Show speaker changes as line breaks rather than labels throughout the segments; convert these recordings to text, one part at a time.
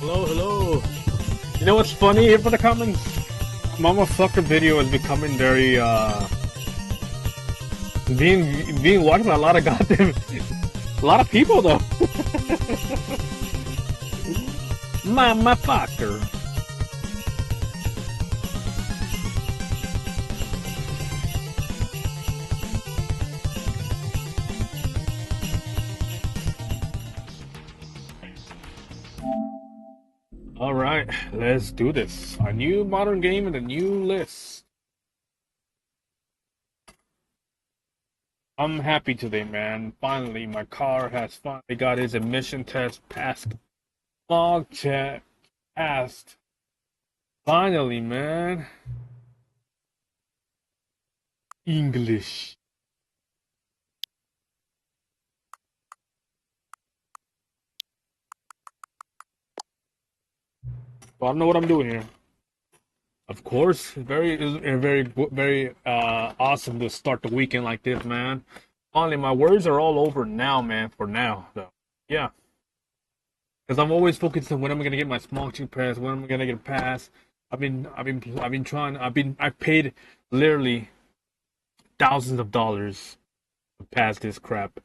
Hello, hello. You know what's funny here for the comments? Mama fucker video is becoming very being watched by a lot of goddamn a lot of people though. Mama fucker. Alright, let's do this. A new modern game and a new list. I'm happy today, man. Finally, my car has finally got its emission test passed. Fog check passed. Finally, man. English. But I don't know what I'm doing here. Of course, very awesome to start the weekend like this, man. Finally, my words are all over now, man. For now, though, yeah. Because I'm always focused on when am I gonna get my small tube pass? When am I gonna get a pass? I've paid literally thousands of dollars to pass this crap.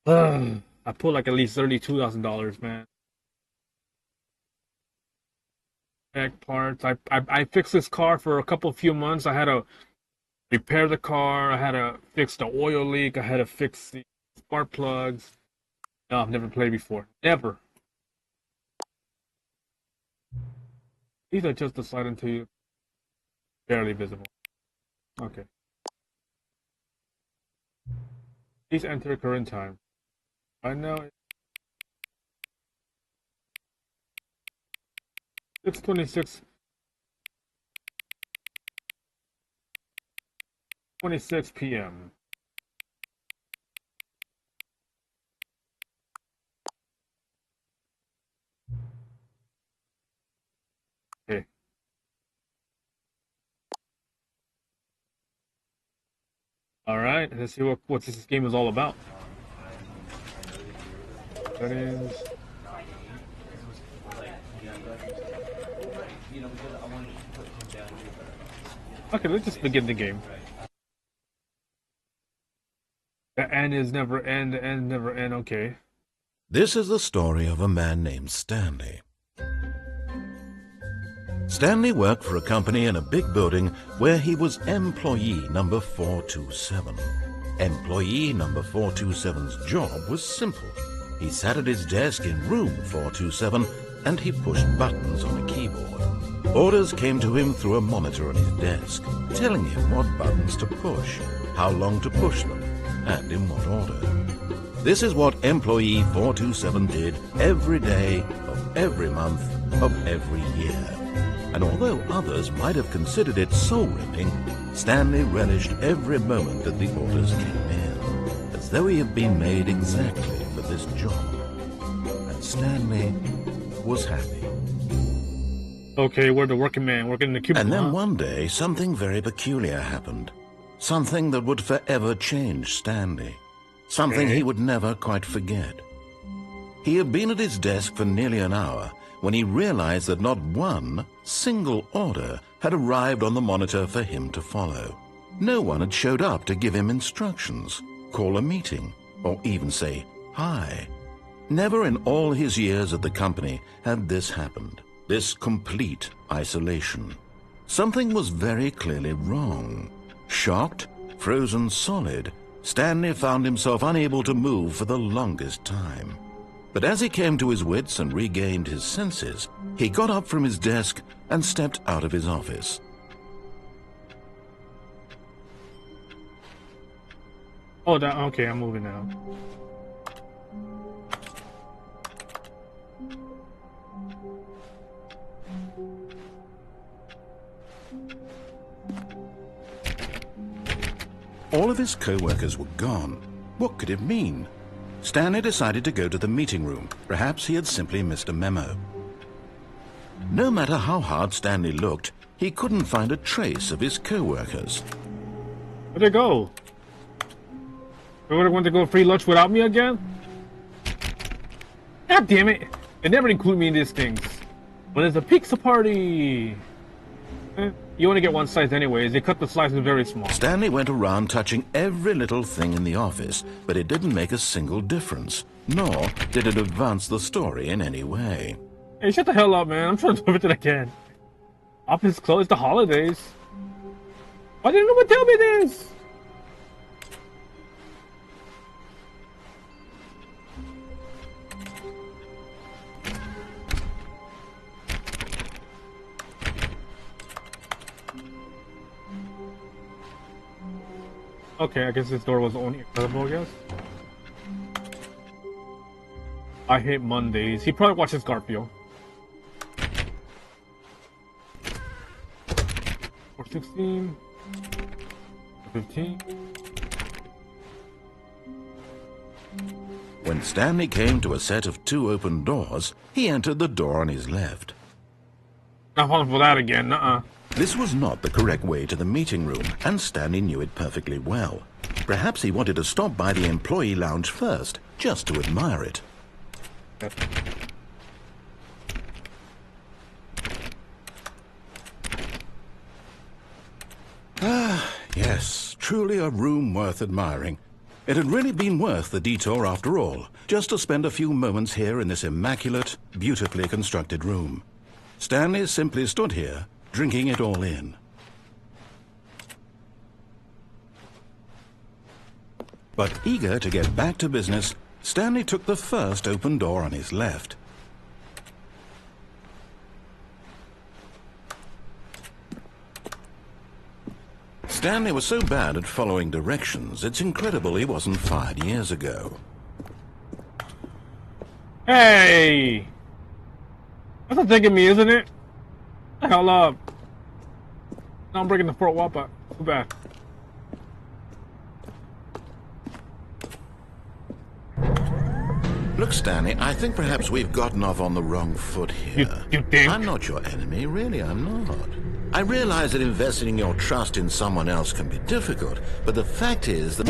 I put like at least $32,000, man. Parts. I fixed this car for a few months. I had to repair the car. I had to fix the oil leak. I had to fix the spark plugs. No, I've never played before. Never. These are just the slide until you barely visible. Okay. Please enter current time. I know. It's 26 p.m. Okay. All right, let's see what this game is all about. That is. Okay, let's just begin the game. The end is never end, the end never end, okay.
This is the story of a man named Stanley. Stanley worked for a company in a big building where he was employee number 427. Employee number 427's job was simple. He sat at his desk in room 427 and he pushed buttons on a keyboard. Orders came to him through a monitor on his desk, telling him what buttons to push, how long to push them, and in what order. This is what employee 427 did every day of every month of every year. And although others might have considered it soul-ripping, Stanley relished every moment that the orders came in, as though he had been made exactly for this job. And Stanley was happy.
Okay, we're the working man, working in the cubicle.
And then one day, something very peculiar happened. Something that would forever change Stanley. Something he would never quite forget. He had been at his desk for nearly an hour when he realized that not one single order had arrived on the monitor for him to follow. No one had showed up to give him instructions, call a meeting, or even say hi. Never in all his years at the company had this happened. This complete isolation. Something was very clearly wrong. Shocked, frozen solid, Stanley found himself unable to move for the longest time. But as he came to his wits and regained his senses, he got up from his desk and stepped out of his office.
Oh, okay, I'm moving now.
All of his co-workers were gone. What could it mean? Stanley decided to go to the meeting room. Perhaps he had simply missed a memo. No matter how hard Stanley looked, he couldn't find a trace of his co-workers.
Where'd they go? They would want to go free lunch without me again? God damn it! They never include me in these things. When there's a pizza party, you only get one slice anyways. They cut the slices very small.
Stanley went around touching every little thing in the office, but it didn't make a single difference, nor did it advance the story in any way.
Hey, shut the hell up, man. I'm trying to do everything I can. Office closed, the holidays. Why didn't anyone tell me this? Okay, I guess this door was only accessible, I guess. I hate Mondays. He probably watches Garfield. 416. 15.
When Stanley came to a set of 2 open doors, he entered the door on his left.
Not falling for that again,
This was not the correct way to the meeting room, and Stanley knew it perfectly well. Perhaps he wanted to stop by the employee lounge first, just to admire it. Yes, truly a room worth admiring. It had really been worth the detour after all, just to spend a few moments here in this immaculate, beautifully constructed room. Stanley simply stood here, drinking it all in. But eager to get back to business, Stanley took the first open door on his left. Stanley was so bad at following directions, it's incredible he wasn't fired years ago.
Hey! That's a thing of me, isn't it? The hell up. No, I'm breaking the fourth wall, but too bad.
Look, Stanley, I think perhaps we've gotten off on the wrong foot here.
You think?
I'm not your enemy, really, I'm not. I realize that investing your trust in someone else can be difficult, but the fact is that...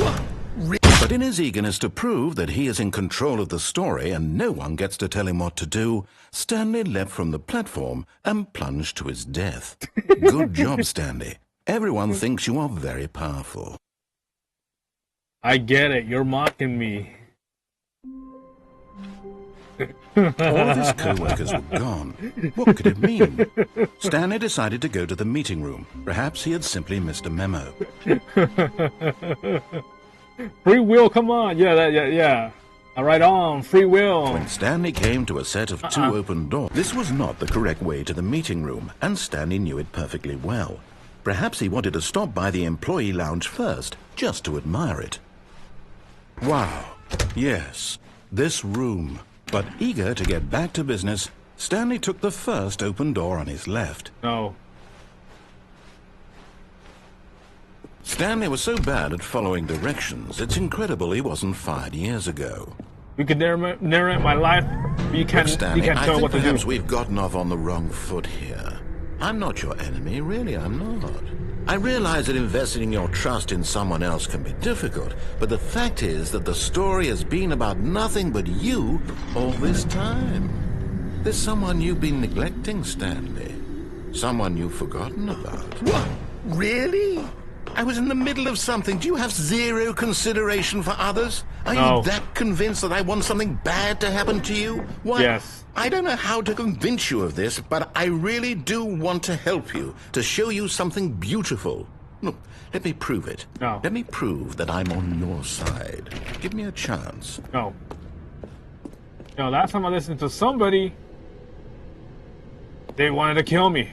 But in his eagerness to prove that he is in control of the story and no one gets to tell him what to do, Stanley leapt from the platform and plunged to his death. Good job, Stanley. Everyone thinks you are very powerful.
I get it. You're mocking me.
All of his co-workers were gone. What could it mean? Stanley decided to go to the meeting room. Perhaps he had simply missed a memo.
Free will, come on. Yeah. All right on, free will.
When Stanley came to a set of 2 open doors, this was not the correct way to the meeting room, and Stanley knew it perfectly well. Perhaps he wanted to stop by the employee lounge first, just to admire it. Wow, yes, this room. But eager to get back to business, Stanley took the first open door on his left.
No.
Stanley was so bad at following directions, it's incredible he wasn't fired years ago.
You could narrate my life, but you can't,
Stanley,
you can't tell
I think
what to
perhaps
do.
we've gotten off on the wrong foot here. I'm not your enemy, really, I'm not. I realize that investing in your trust in someone else can be difficult, but the fact is that the story has been about nothing but you all this time. There's someone you've been neglecting, Stanley. Someone you've forgotten about. What? Really? I was in the middle of something. Do you have zero consideration for others? Are you that convinced that I want something bad to happen to you? Why?
Yes.
I don't know how to convince you of this, but I really do want to help you, to show you something beautiful. Look, let me prove it.
No.
Let me prove that I'm on your side. Give me a chance.
No. No, last time I listened to somebody, they wanted to kill me.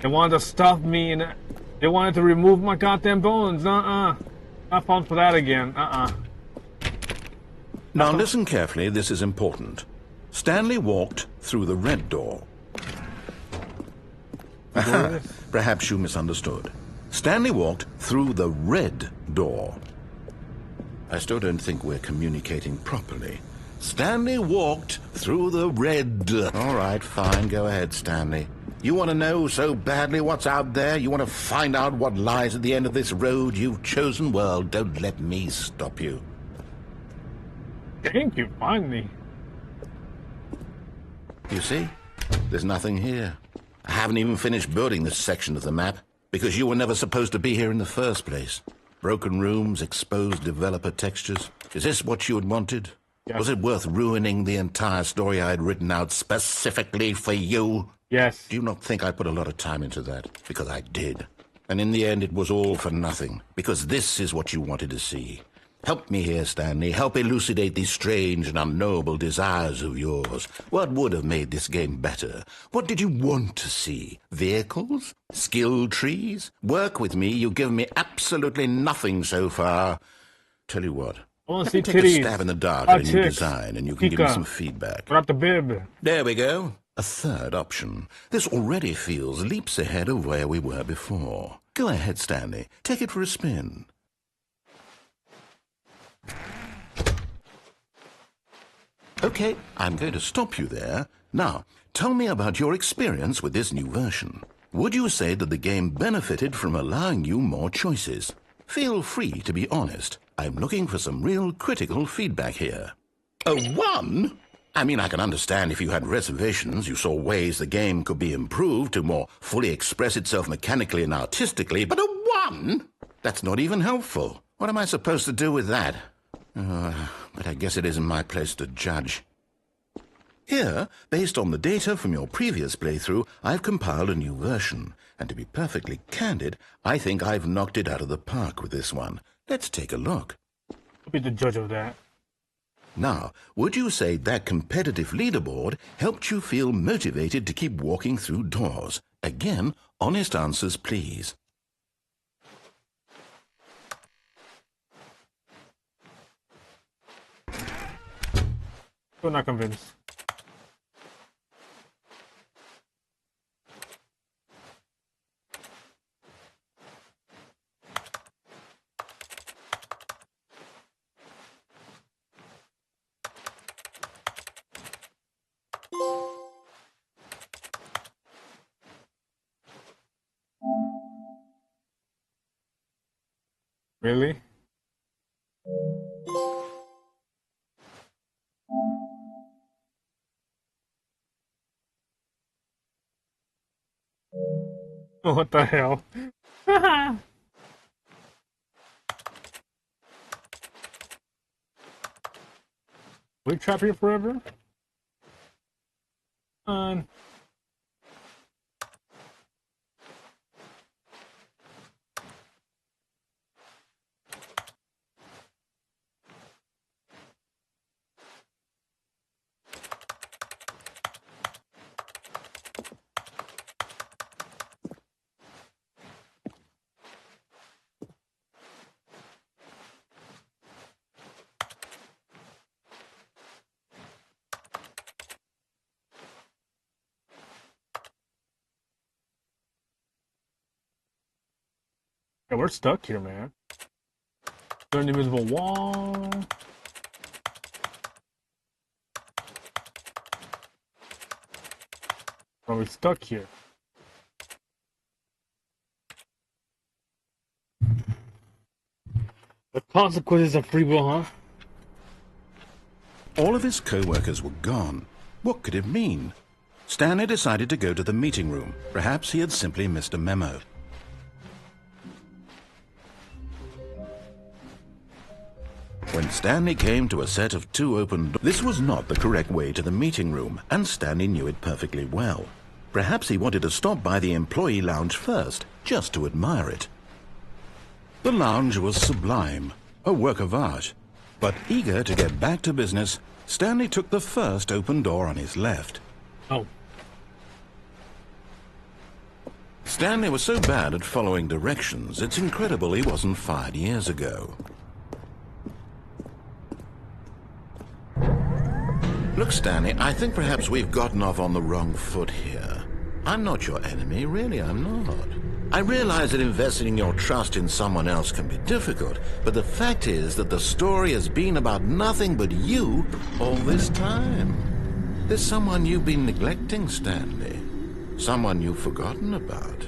They wanted to stuff me and they wanted to remove my goddamn bones. Not falling for that again.
Now listen carefully, this is important. Stanley walked through the red door. Perhaps you misunderstood. Stanley walked through the red door. I still don't think we're communicating properly. Stanley walked through the red... All right, fine, go ahead, Stanley. You want to know so badly what's out there? You want to find out what lies at the end of this road you've chosen? Well, don't let me stop you.
Thank you, finally.
You see? There's nothing here. I haven't even finished building this section of the map, because you were never supposed to be here in the first place. Broken rooms, exposed developer textures. Is this what you had wanted?
Yes.
Was it worth ruining the entire story I had written out specifically for you?
Yes.
Do you not think I put a lot of time into that? Because I did. And in the end, it was all for nothing. Because this is what you wanted to see. Help me here, Stanley. Help elucidate these strange and unknowable desires of yours. What would have made this game better? What did you want to see? Vehicles? Skill trees? Work with me. You've given me absolutely nothing so far. Tell you what. Let me take a stab in the dark at a new design, and you can give me some feedback.
Drop the bib.
There we go. A third option. This already feels leaps ahead of where we were before. Go ahead, Stanley. Take it for a spin. Okay, I'm going to stop you there. Now, tell me about your experience with this new version. Would you say that the game benefited from allowing you more choices? Feel free to be honest. I'm looking for some real critical feedback here. A 1? I mean, I can understand if you had reservations, you saw ways the game could be improved to more fully express itself mechanically and artistically, but a 1? That's not even helpful. What am I supposed to do with that? But I guess it isn't my place to judge. Here, based on the data from your previous playthrough, I've compiled a new version. And to be perfectly candid, I think I've knocked it out of the park with this one. Let's take a look.
I'll be the judge of that.
Now, would you say that competitive leaderboard helped you feel motivated to keep walking through doors? Again, honest answers, please.
Still not convinced. Really? What the hell? We trap here forever? Yeah, we're stuck here, man. There's an invisible wall. Are we stuck here? The consequences of free will, huh?
All of his co-workers were gone. What could it mean? Stanley decided to go to the meeting room. Perhaps he had simply missed a memo. When Stanley came to a set of 2 open doors, this was not the correct way to the meeting room, and Stanley knew it perfectly well. Perhaps he wanted to stop by the employee lounge first, just to admire it. The lounge was sublime, a work of art. But eager to get back to business, Stanley took the first open door on his left.
Oh.
Stanley was so bad at following directions, it's incredible he wasn't fired years ago. Look, Stanley, I think perhaps we've gotten off on the wrong foot here. I'm not your enemy, really, I'm not. I realize that investing your trust in someone else can be difficult, but the fact is that the story has been about nothing but you all this time. There's someone you've been neglecting, Stanley. Someone you've forgotten about.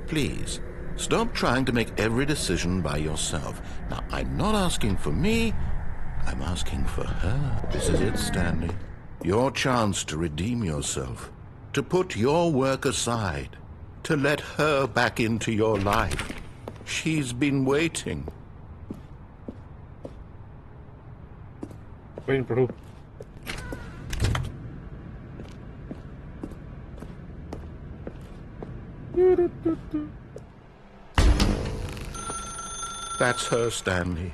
Please, stop trying to make every decision by yourself. Now, I'm not asking for me, I'm asking for her. This is it, Stanley. Your chance to redeem yourself, to put your work aside, to let her back into your life. She's been waiting.
Waiting for who?
That's her, Stanley.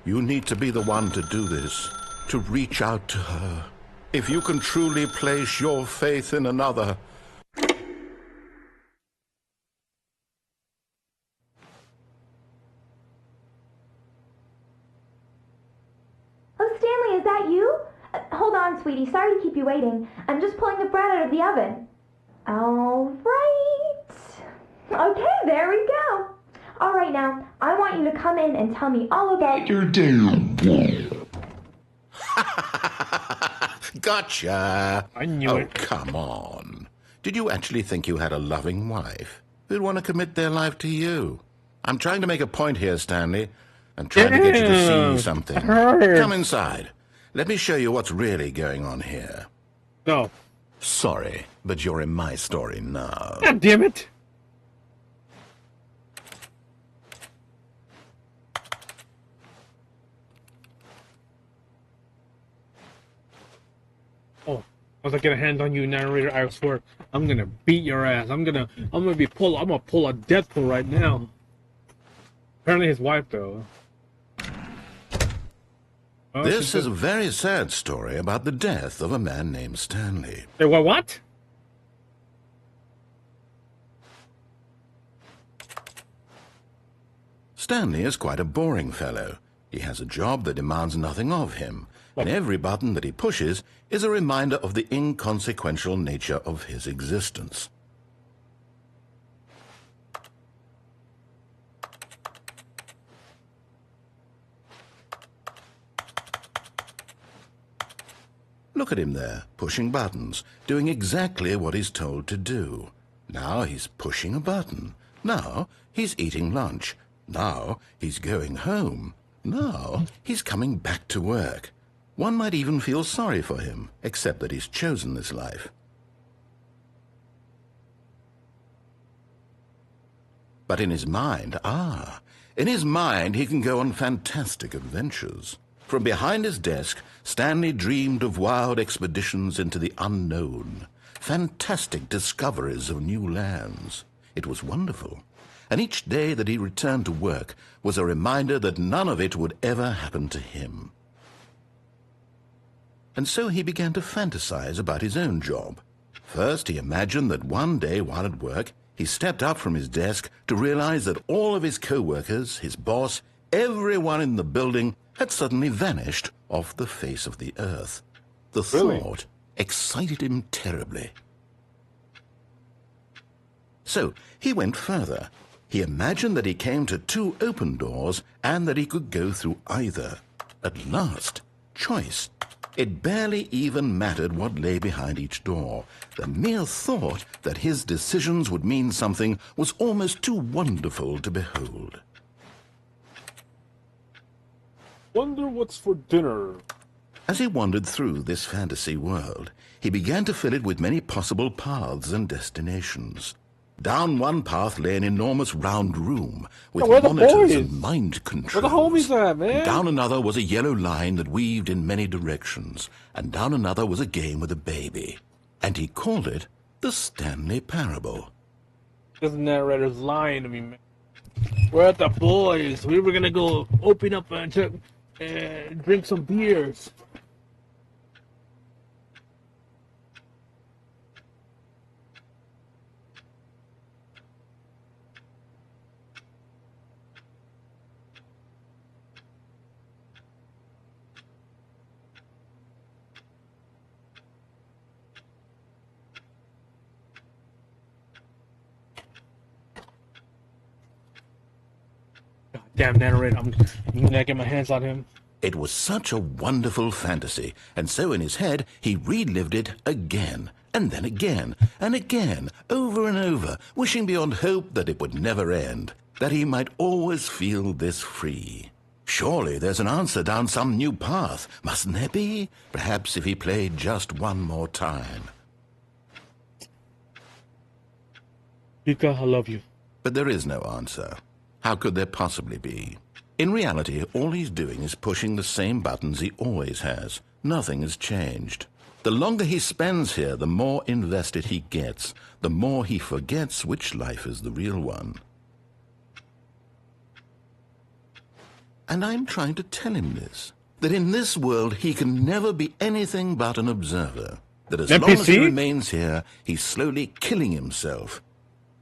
You need to be the one to do this, to reach out to her. If you can truly place your faith in another,
Oh, Stanley, is that you? Hold on, sweetie. Sorry to keep you waiting. I'm just pulling the bread out of the oven. All right. Okay, there we go. All right, now, I want you to come in and tell me all about your day.
Gotcha.
I knew
Oh,
it.
come on. Did you actually think you had a loving wife who'd want to commit their life to you? I'm trying to make a point here, Stanley. I'm trying to get you to see something. Come inside. Let me show you what's really going on here.
No.
Sorry, but you're in my story now.
God damn it. Oh, once I get a hand on you, narrator, I swear I'm gonna beat your ass. I'm gonna pull a Deadpool right now. Apparently his wife though. Oh,
This is a very sad story about the death of a man named Stanley.
Hey, what?
Stanley is quite a boring fellow. He has a job that demands nothing of him, and every button that he pushes is a reminder of the inconsequential nature of his existence. Look at him there, pushing buttons, doing exactly what he's told to do. Now he's pushing a button. Now he's eating lunch. Now he's going home. Now he's coming back to work. One might even feel sorry for him, except that he's chosen this life. But in his mind, he can go on fantastic adventures. From behind his desk, Stanley dreamed of wild expeditions into the unknown, fantastic discoveries of new lands. It was wonderful, and each day that he returned to work was a reminder that none of it would ever happen to him. And so he began to fantasize about his own job. First, he imagined that one day while at work, he stepped up from his desk to realize that all of his co-workers, his boss, everyone in the building had suddenly vanished off the face of the earth. The thought excited him terribly. So he went further. He imagined that he came to two open doors and that he could go through either. At last, choice. It barely even mattered what lay behind each door. The mere thought that his decisions would mean something was almost too wonderful to behold.
Wonder what's for dinner.
As he wandered through this fantasy world, he began to fill it with many possible paths and destinations. Down one path lay an enormous round room with monitors and mind controls.
Where the homies at, man?
Down another was a yellow line that weaved in many directions, and down another was a game with a baby. And he called it the Stanley Parable.
This narrator's lying to me, man. We're at the boys. We were gonna go open up and drink some beers. Damn narrator, I'm gonna get my hands on him.
It was such a wonderful fantasy, and so in his head he relived it again, and then again, and again, over and over, wishing beyond hope that it would never end, that he might always feel this free. Surely there's an answer down some new path, mustn't there be? Perhaps if he played just one more time.
Pika, I love you.
But there is no answer. How could there possibly be? In reality, all he's doing is pushing the same buttons he always has. Nothing has changed. The longer he spends here, the more invested he gets, the more he forgets which life is the real one. And I'm trying to tell him this, that in this world he can never be anything but an observer, that as long as he remains here, he's slowly killing himself.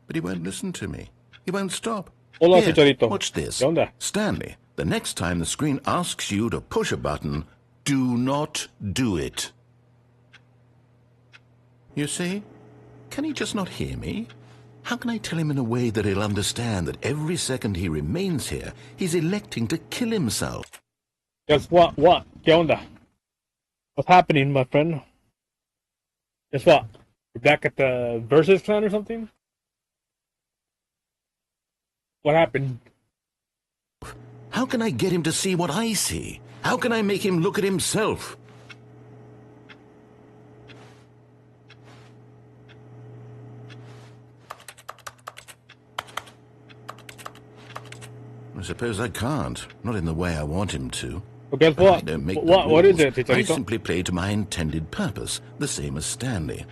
But he won't listen to me. He won't stop.
Hola,
Here,
Chicharito.
watch this.
¿Qué onda?
Stanley, the next time the screen asks you to push a button, do not do it. You see? Can he just not hear me? How can I tell him in a way that he'll understand that every second he remains here, he's electing to kill himself?
Guess what? What? ¿Qué onda? What's happening, my friend? Guess what? You're back at the Versus clan or something? What happened?
How can I get him to see what I see? How can I make him look at himself? I suppose I can't. Not in the way I want him to.
Well, guess
I
what?
don't make the
What is
rules.
it, Chicharito?
I simply play to my intended purpose, the same as Stanley.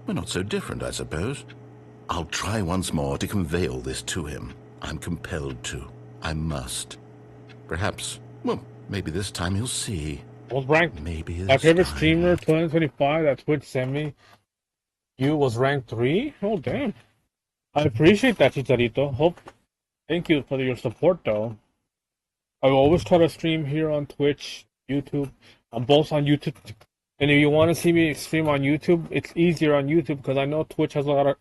We're not so different, I suppose. I'll try once more to convey all this to him. I'm compelled to. I must. Perhaps, well, maybe this time he'll see.
I was ranked.
Maybe this
My favorite
time.
streamer 2025 that Twitch sent me. You was ranked 3? Oh, damn. I appreciate that, Chicharito. Thank you for your support, though. I will always try to stream here on Twitch, YouTube. I'm both on YouTube. And if you want to see me stream on YouTube, it's easier on YouTube because I know Twitch has a lot of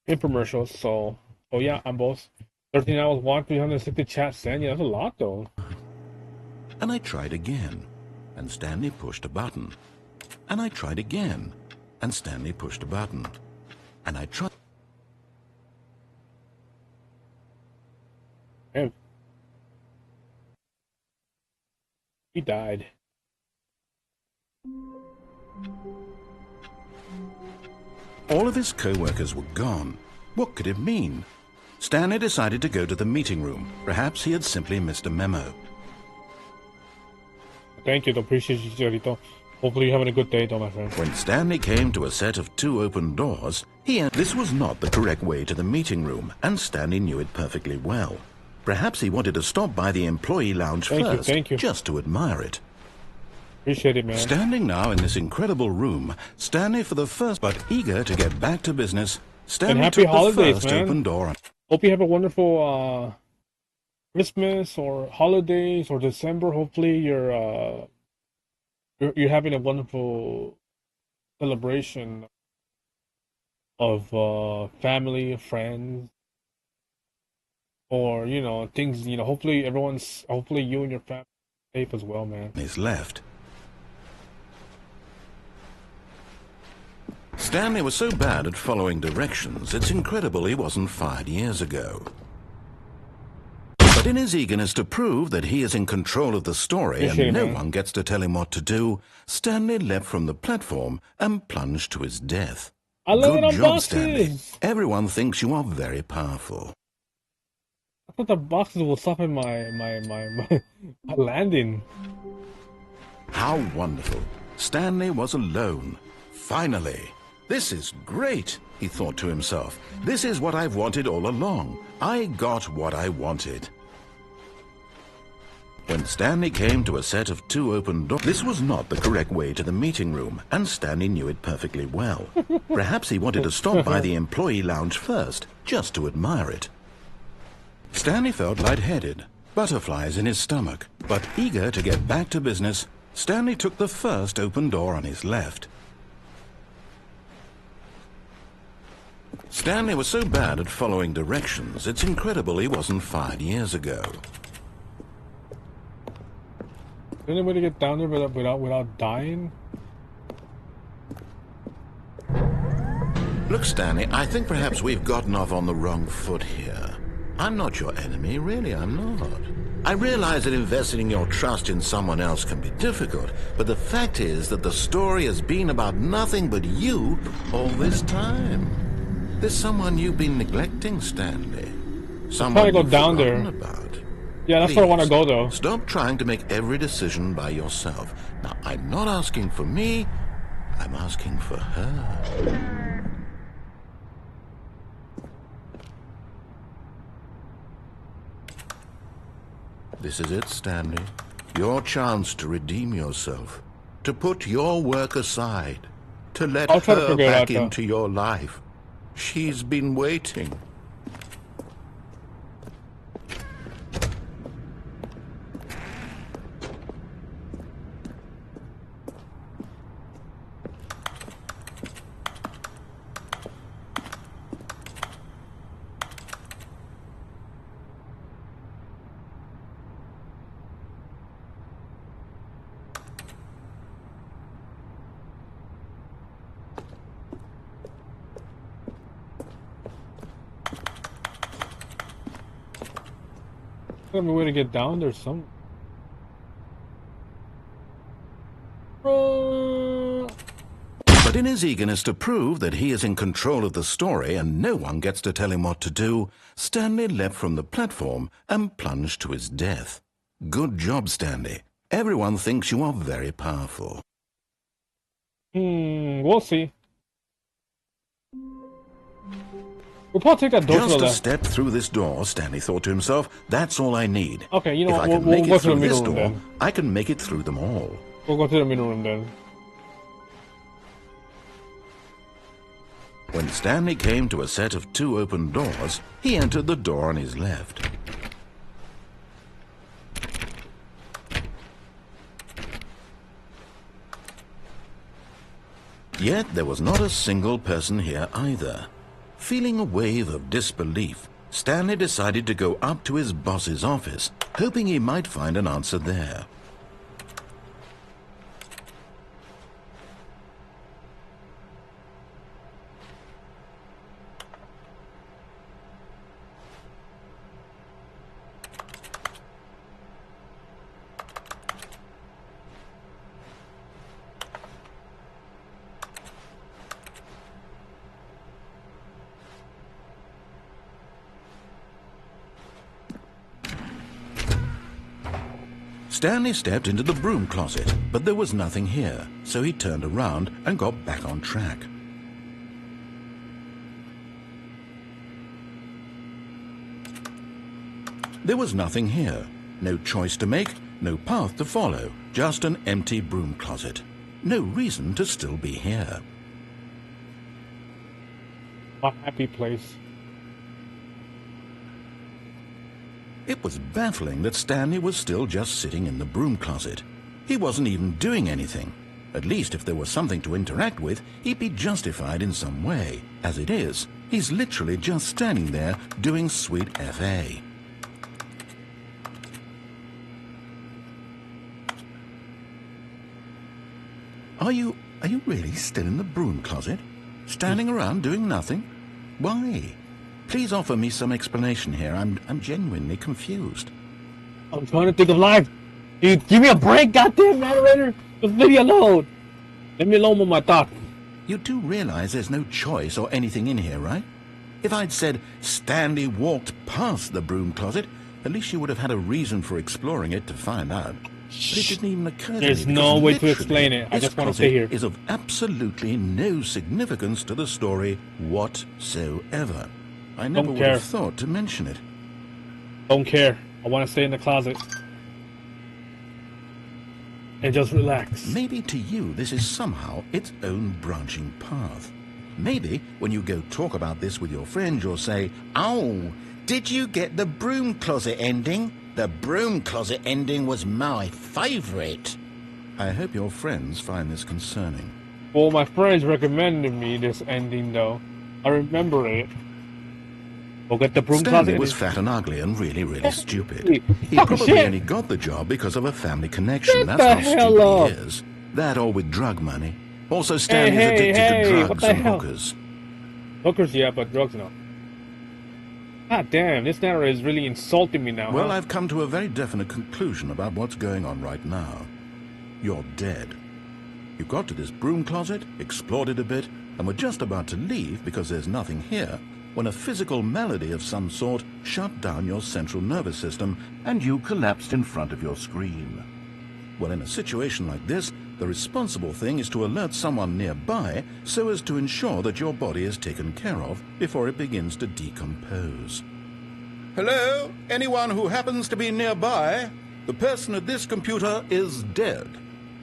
infomercials. So yeah, I'm both. 13 hours watch, 360 chat send. Yeah, that's a lot, though.
And I tried again, and Stanley pushed a button. And I tried again, and Stanley pushed a button. And I tried.
Damn. He died.
All of his co-workers were gone. What could it mean? Stanley decided to go to the meeting room. Perhaps he had simply missed a memo.
Thank you, though. Appreciate you, Chicharito. Hopefully you're having a good day, though, my friend.
When Stanley came to a set of 2 open doors, this was not the correct way to the meeting room, and Stanley knew it perfectly well. Perhaps he wanted to stop by the employee lounge first, just to admire it.
Appreciate it, man.
Standing now in this incredible room, Stanley for the first, but eager to get back to business, Stanley took the first open door.
Hope you have a wonderful Christmas or holidays or December. Hopefully you're having a wonderful celebration of family, friends, or things. Hopefully you and your family are safe as well, man.
He's left. Stanley was so bad at following directions, it's incredible he wasn't fired years ago. But in his eagerness to prove that he is in control of the story and no one gets to tell him what to do, Stanley leapt from the platform and plunged to his death. Good job, Stanley. Everyone thinks you are very powerful.
I thought the boxes will soften my landing.
How wonderful. Stanley was alone. Finally. This is great, he thought to himself. This is what I've wanted all along. I got what I wanted. When Stanley came to a set of 2 open doors, this was not the correct way to the meeting room, and Stanley knew it perfectly well. Perhaps he wanted to stop by the employee lounge first, just to admire it. Stanley felt lightheaded, butterflies in his stomach, but eager to get back to business, Stanley took the first open door on his left. Stanley was so bad at following directions, it's incredible he wasn't fired years ago.
Is there any way to get down there without dying?
Look, Stanley, I think perhaps we've gotten off on the wrong foot here. I'm not your enemy, really, I'm not. I realize that investing your trust in someone else can be difficult, but the fact is that the story has been about nothing but you all this time. There's someone you've been neglecting, Stanley. Someone
go
you've
down
forgotten
there.
about.
Yeah, that's where I want to go, though.
Stop trying to make every decision by yourself. Now, I'm not asking for me, I'm asking for her. This is it, Stanley. Your chance to redeem yourself. To put your work aside. To let her back into your life. She's been waiting.
There's a way to get down there some.
But in his eagerness to prove that he is in control of the story and no one gets to tell him what to do, Stanley leapt from the platform and plunged to his death. Good job, Stanley. Everyone thinks you are very powerful.
We'll see. We'll probably take that door to the left.
Just a step through this door, Stanley thought to himself. That's all I need.
Okay, you know
what? If I can make it through this door, I can make it through them all.
We'll go to the middle room then.
When Stanley came to a set of 2 open doors, he entered the door on his left. Yet there was not a single person here either. Feeling a wave of disbelief, Stanley decided to go up to his boss's office, hoping he might find an answer there. Stanley stepped into the broom closet, but there was nothing here, so he turned around and got back on track. There was nothing here. No choice to make, no path to follow, just an empty broom closet. No reason to still be here.
A happy place.
It was baffling that Stanley was still just sitting in the broom closet. He wasn't even doing anything. At least if there was something to interact with, he'd be justified in some way. As it is, he's literally just standing there doing sweet FA. Are you really still in the broom closet? Standing around doing nothing? Why? Please offer me some explanation here. I'm genuinely confused.
I'm trying to think of life. Dude, give me a break, goddamn narrator. Just leave me alone. Leave me alone with my thoughts.
You do realize there's no choice or anything in here, right? If I'd said Stanley walked past the broom closet, at least you would have had a reason for exploring it to find out. But it didn't even occur to me.
There's no way to explain it. I just want to stay here.
Is of absolutely no significance to the story whatsoever. I never would have thought to mention it.
Don't care. I want to stay in the closet. And just relax.
Maybe to you this is somehow its own branching path. Maybe when you go talk about this with your friends you'll say, "Oh, did you get the broom closet ending? The broom closet ending was my favourite." I hope your friends find this concerning.
Well, my friends recommended me this ending though. I remember it. We'll get the broom
Stanley
closet.
was fat and ugly and really stupid. He probably only got the job because of a family connection. That's how stupid he is. That or with drug money. Also, Stanley's addicted to drugs and hookers.
Hookers, yeah, but drugs no. God damn, this narrator is really insulting me now,
Well,
huh?
I've come to a very definite conclusion about what's going on right now. You're dead. You got to this broom closet, explored it a bit, and were just about to leave because there's nothing here, when a physical malady of some sort shut down your central nervous system and you collapsed in front of your screen. Well, in a situation like this, the responsible thing is to alert someone nearby so as to ensure that your body is taken care of before it begins to decompose. Hello? Anyone who happens to be nearby? The person at this computer is dead.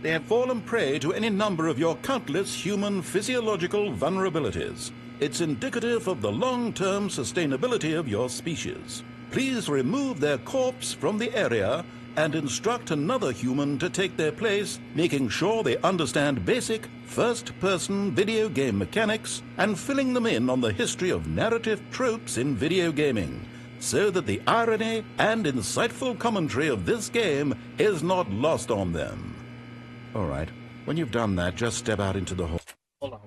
They have fallen prey to any number of your countless human physiological vulnerabilities. It's indicative of the long-term sustainability of your species. Please remove their corpse from the area and instruct another human to take their place, making sure they understand basic first-person video game mechanics and filling them in on the history of narrative tropes in video gaming, so that the irony and insightful commentary of this game is not lost on them. All right, when you've done that, just step out into the hall.
Hold on.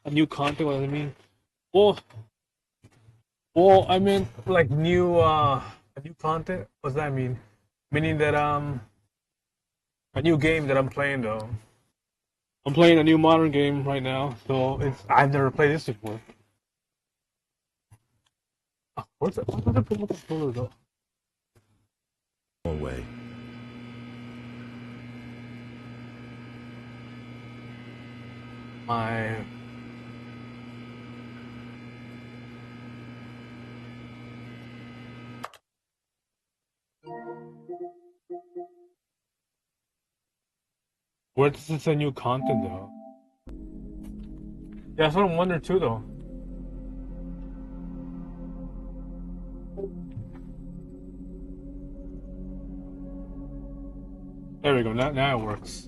A new content, what does it mean? Well, I mean like new content. What does that mean? Meaning that a new game that I'm playing though. I'm playing a new modern game right now, so I've never played this before. Where's that? Why did I put my controller though?
Hallway.
My where is this a new content though? Yeah, that's what I'm wondering too though. There we go. Now it works.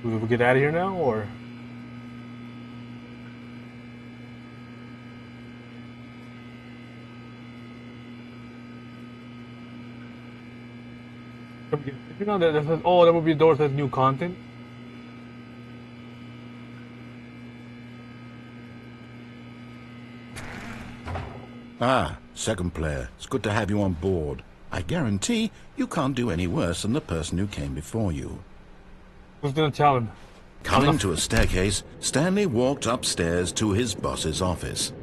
We get out of here now, or? You know that says, oh, there will be a door that says new content.
Ah, second player. It's good to have you on board. I guarantee you can't do any worse than the person who came before you.
Who's gonna tell him?
Coming to a staircase, Stanley walked upstairs to his boss's office.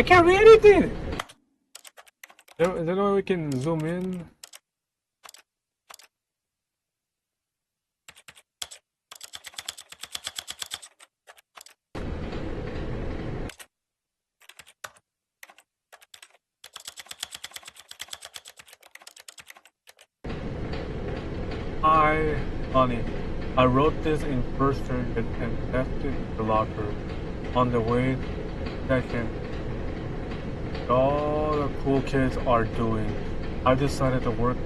I can't read anything. Is there no way we can zoom in? Honey, I wrote this in first turn and left it in the locker. On the way, second. All the cool kids are doing. I decided to work.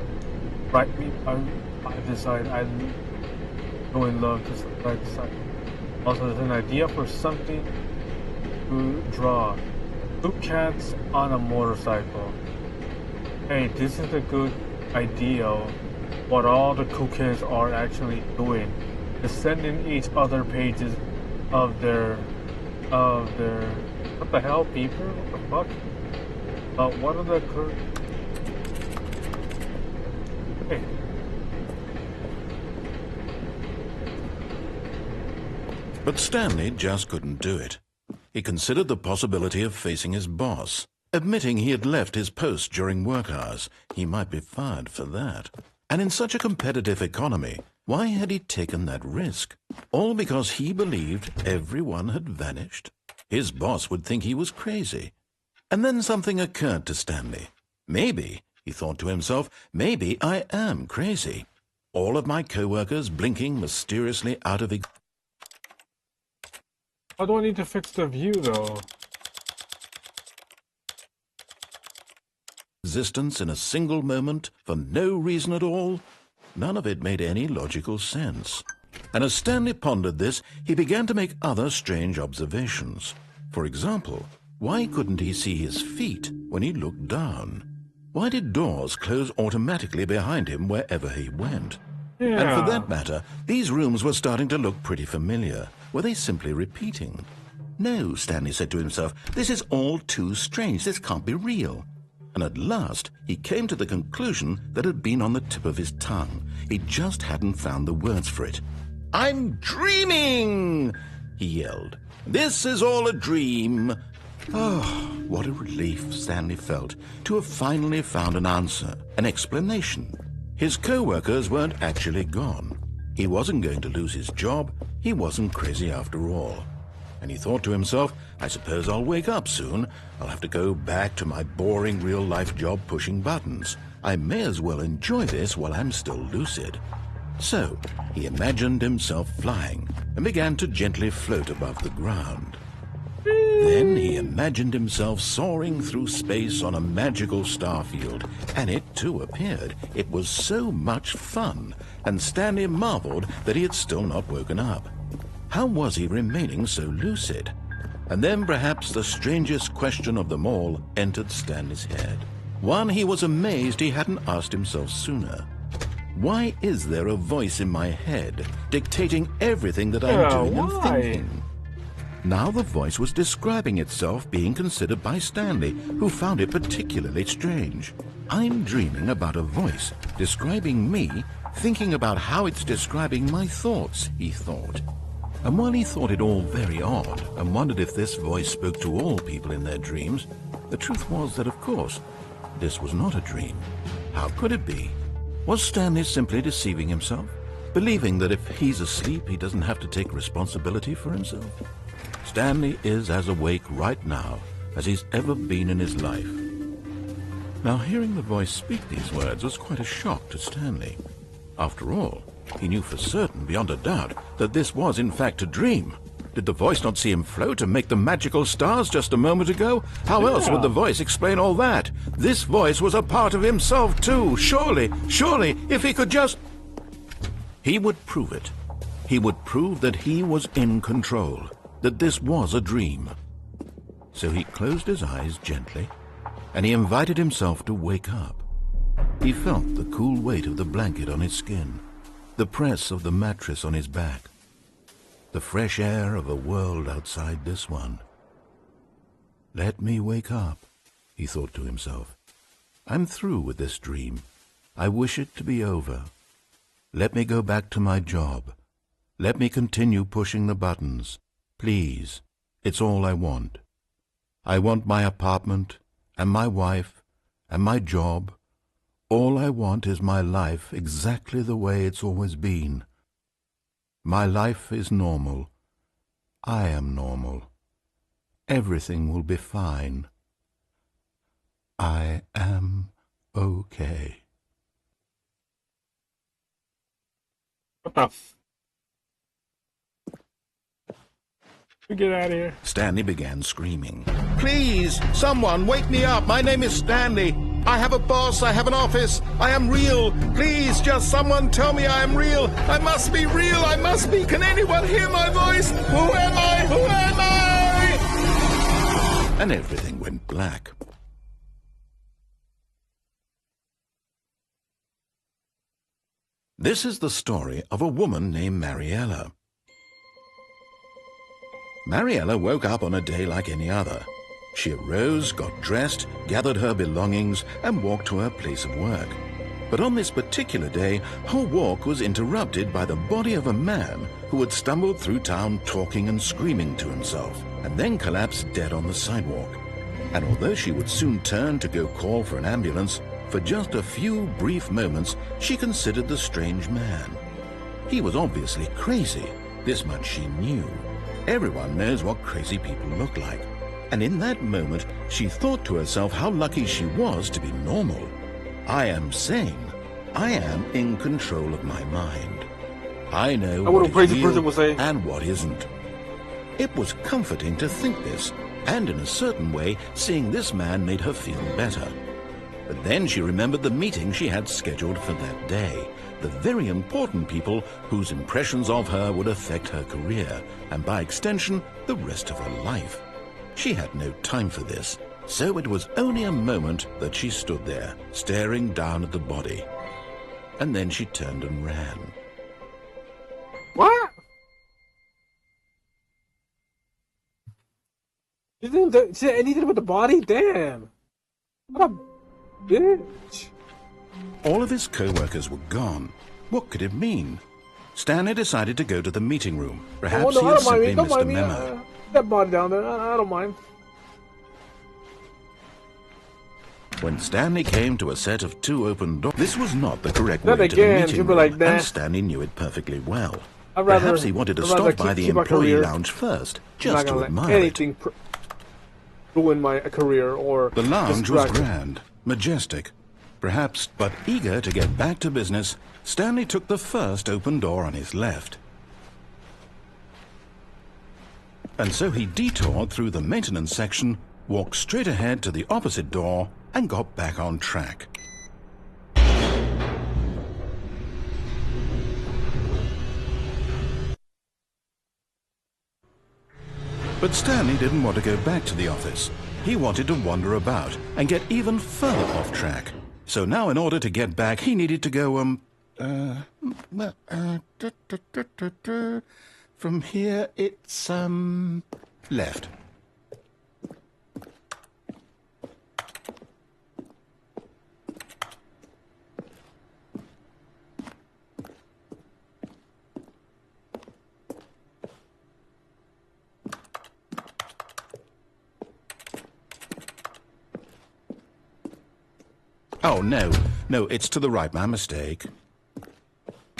Right me. I decided I go in love. Just like I decided. Also, there's an idea for something to draw. Two cats on a motorcycle. Hey, this is a good idea. What all the cool kids are actually doing is sending each other pages of their what the hell, people? What the fuck? What are the hey.
But Stanley just couldn't do it. He considered the possibility of facing his boss. Admitting he had left his post during work hours, he might be fired for that. And in such a competitive economy, why had he taken that risk? All because he believed everyone had vanished? His boss would think he was crazy. And then something occurred to Stanley. Maybe, he thought to himself, maybe I am crazy. All of my co-workers blinking mysteriously out of
How do I need to fix the view, though?
existence in a single moment for no reason at all? None of it made any logical sense. And as Stanley pondered this, he began to make other strange observations. For example, why couldn't he see his feet when he looked down? Why did doors close automatically behind him wherever he went?
Yeah.
And for that matter, these rooms were starting to look pretty familiar. Were they simply repeating? No, Stanley said to himself, this is all too strange. This can't be real. And at last, he came to the conclusion that had been on the tip of his tongue. He just hadn't found the words for it. I'm dreaming, he yelled. This is all a dream. Oh, what a relief Stanley felt to have finally found an answer, an explanation. His co-workers weren't actually gone. He wasn't going to lose his job. He wasn't crazy after all. And he thought to himself, I suppose I'll wake up soon. I'll have to go back to my boring real-life job pushing buttons. I may as well enjoy this while I'm still lucid. So he imagined himself flying and began to gently float above the ground. Then he imagined himself soaring through space on a magical starfield, and it too appeared. It was so much fun, and Stanley marveled that he had still not woken up. How was he remaining so lucid? And then perhaps the strangest question of them all entered Stanley's head. One he was amazed he hadn't asked himself sooner. Why is there a voice in my head dictating everything that I'm doing and thinking? Now the voice was describing itself being considered by Stanley, who found it particularly strange. I'm dreaming about a voice describing me, thinking about how it's describing my thoughts, he thought. And while he thought it all very odd and wondered if this voice spoke to all people in their dreams, the truth was that, of course, this was not a dream. How could it be? Was Stanley simply deceiving himself, believing that if he's asleep, he doesn't have to take responsibility for himself? Stanley is as awake right now as he's ever been in his life. Now, hearing the voice speak these words was quite a shock to Stanley. After all, he knew for certain, beyond a doubt, that this was in fact a dream. Did the voice not see him float and make the magical stars just a moment ago? How else would the voice explain all that? This voice was a part of himself too. Surely, if he could just... He would prove it. He would prove that he was in control, that this was a dream. So he closed his eyes gently, and he invited himself to wake up. He felt the cool weight of the blanket on his skin, the press of the mattress on his back, the fresh air of a world outside this one. Let me wake up, he thought to himself. I'm through with this dream. I wish it to be over. Let me go back to my job. Let me continue pushing the buttons. Please, it's all I want. I want my apartment, and my wife, and my job. All I want is my life exactly the way it's always been. My life is normal. I am normal. Everything will be fine. I am okay.
What the f... Get out of here.
Stanley began screaming. Please, someone, wake me up. My name is Stanley. I have a boss. I have an office. I am real. Please, just someone tell me I am real. I must be real. I must be. Can anyone hear my voice? Who am I? Who am I? And everything went black. This is the story of a woman named Mariella. Mariella woke up on a day like any other. She arose, got dressed, gathered her belongings, and walked to her place of work. But on this particular day, her walk was interrupted by the body of a man who had stumbled through town talking and screaming to himself, and then collapsed dead on the sidewalk. And although she would soon turn to go call for an ambulance, for just a few brief moments she considered the strange man. He was obviously crazy, this much she knew. Everyone knows what crazy people look like. And in that moment, she thought to herself how lucky she was to be normal. I am sane. I am in control of my mind. I know what is real and what isn't. It was comforting to think this, and in a certain way, seeing this man made her feel better. But then she remembered the meeting she had scheduled for that day. The very important people whose impressions of her would affect her career, and by extension, the rest of her life. She had no time for this, so it was only a moment that she stood there, staring down at the body. And then she turned and ran.
What? She didn't say anything about the body? Damn. What a bitch.
All of his co-workers were gone. What could it mean? Stanley decided to go to the meeting room. Perhaps he had simply missed a memo.
That body down there, I don't mind.
When Stanley came to a set of 2 open doors, this was not the correct way to the meeting room,
like that.
And Stanley knew it perfectly well. Perhaps he wanted to stop by the employee lounge first, just to admire
anything ruin my career or
the lounge was grand, majestic, perhaps, but eager to get back to business, Stanley took the first open door on his left. And so he detoured through the maintenance section, walked straight ahead to the opposite door, and got back on track. But Stanley didn't want to go back to the office. He wanted to wander about and get even further off track. So now in order to get back, he needed to go, from here it's, left. Oh, no, it's to the right, my mistake.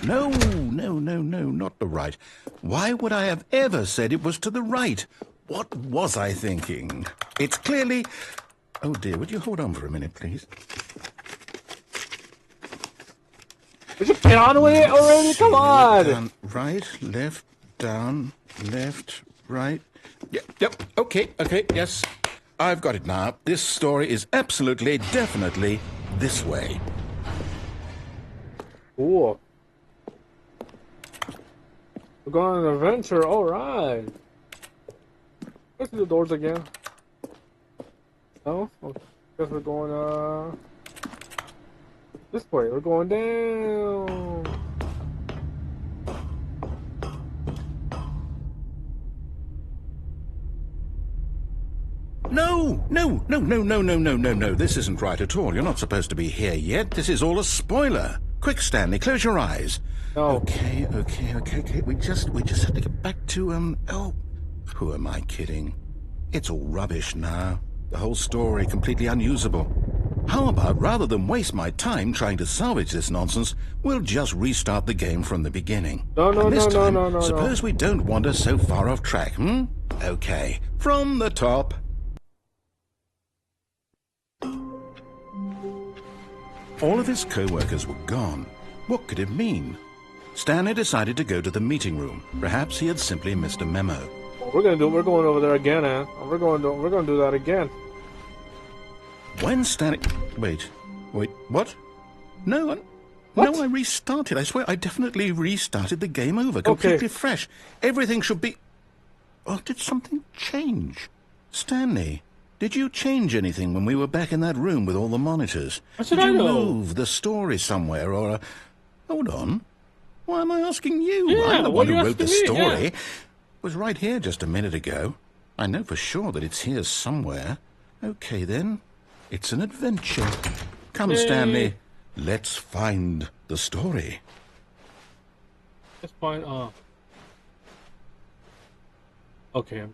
No, not the right. Why would I have ever said it was to the right? What was I thinking? It's clearly... Oh, dear, would you hold on for a minute, please?
Would you get on with it already? Come on!
Down, right, left, down, left, right. Yep, okay, yes. I've got it now. This story is absolutely, definitely this way.
Cool. We're going on an adventure, alright. Go through the doors again. No? Okay. Guess we're going, this way. We're going down.
No. This isn't right at all. You're not supposed to be here yet. This is all a spoiler. Quick, Stanley, close your eyes.
No.
Okay. We just have to get back to, oh, who am I kidding? It's all rubbish now. The whole story completely unusable. How about, rather than waste my time trying to salvage this nonsense, we'll just restart the game from the beginning.
No.
Suppose we don't wander so far off track, Okay, from the top. All of his co-workers were gone. What could it mean? Stanley decided to go to the meeting room. Perhaps he had simply missed a memo.
We're going over there again, man. We're going to do that again.
When Stanley... Wait, what? No, I restarted. I swear, I definitely restarted the game over. Completely fresh. Everything should be... Oh, did something change? Stanley, did you change anything when we were back in that room with all the monitors? Did you move the story somewhere, or... Hold on. Why am I asking you?
Yeah,
I'm the one who wrote the story.
Yeah.
It was right here just a minute ago. I know for sure that it's here somewhere. Okay, then. It's an adventure. Come,
Yay.
Stanley. Let's find the story.
Let's find, okay.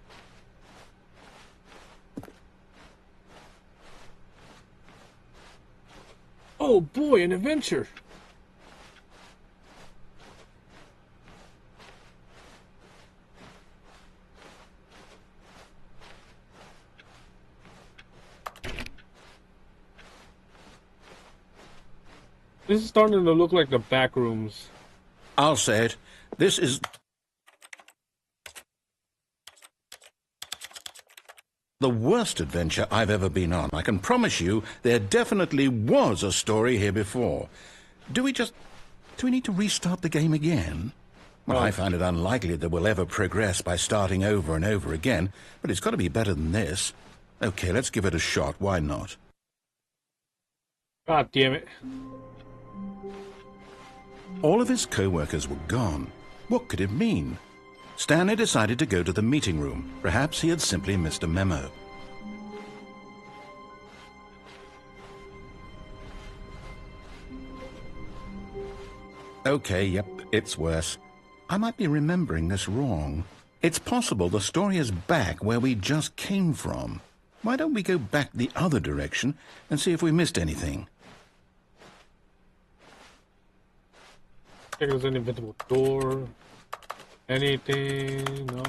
Oh boy, an adventure. This is starting to look like the back rooms.
I'll say it. This is... the worst adventure I've ever been on. I can promise you there definitely was a story here before. Do we need to restart the game again? Well, I find it unlikely that we'll ever progress by starting over and over again, but it's got to be better than this. Okay, let's give it a shot. Why not?
God damn it.
All of his co-workers were gone. What could it mean? Stanley decided to go to the meeting room. Perhaps he had simply missed a memo. Okay, yep, it's worse. I might be remembering this wrong. It's possible the story is back where we just came from. Why don't we go back the other direction and see if we missed anything?
Check if there's an invisible door. Anything? No.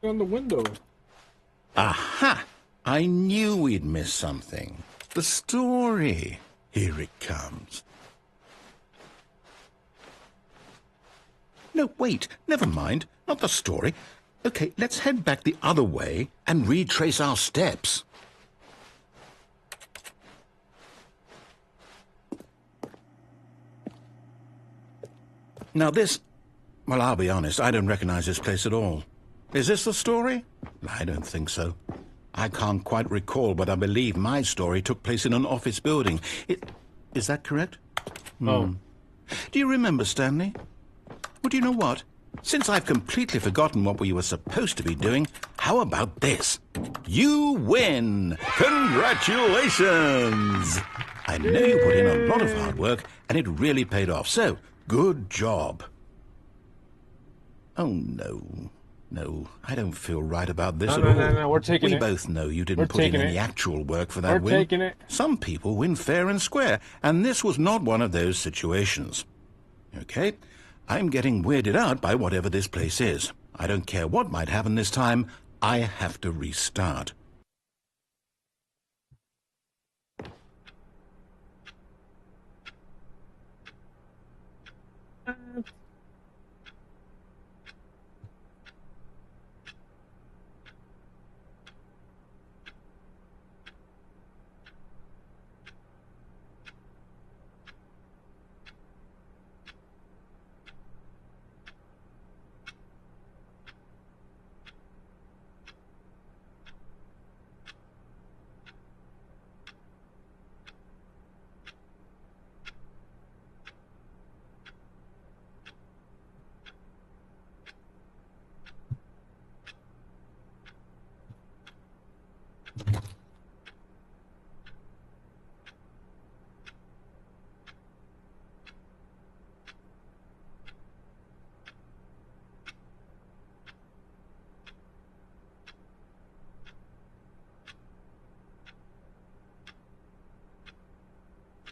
On the window.
Aha! I knew we'd miss something. The story. Here it comes. No, wait. Never mind. Not the story. Okay, let's head back the other way and retrace our steps. Now this... Well, I'll be honest, I don't recognize this place at all. Is this the story? I don't think so. I can't quite recall, but I believe my story took place in an office building. Is that correct?
Oh.
Do you remember, Stanley? Well, do you know what? Since I've completely forgotten what we were supposed to be doing, how about this? You win! Congratulations! I know you put in a lot of hard work, and it really paid off, so good job. Oh, no. No, I don't feel right about this at all.
No, we're taking it.
We both know you didn't put in any actual work for that win.
We're taking it.
Some people win fair and square, and this was not one of those situations. Okay? I'm getting weirded out by whatever this place is. I don't care what might happen this time. I have to restart.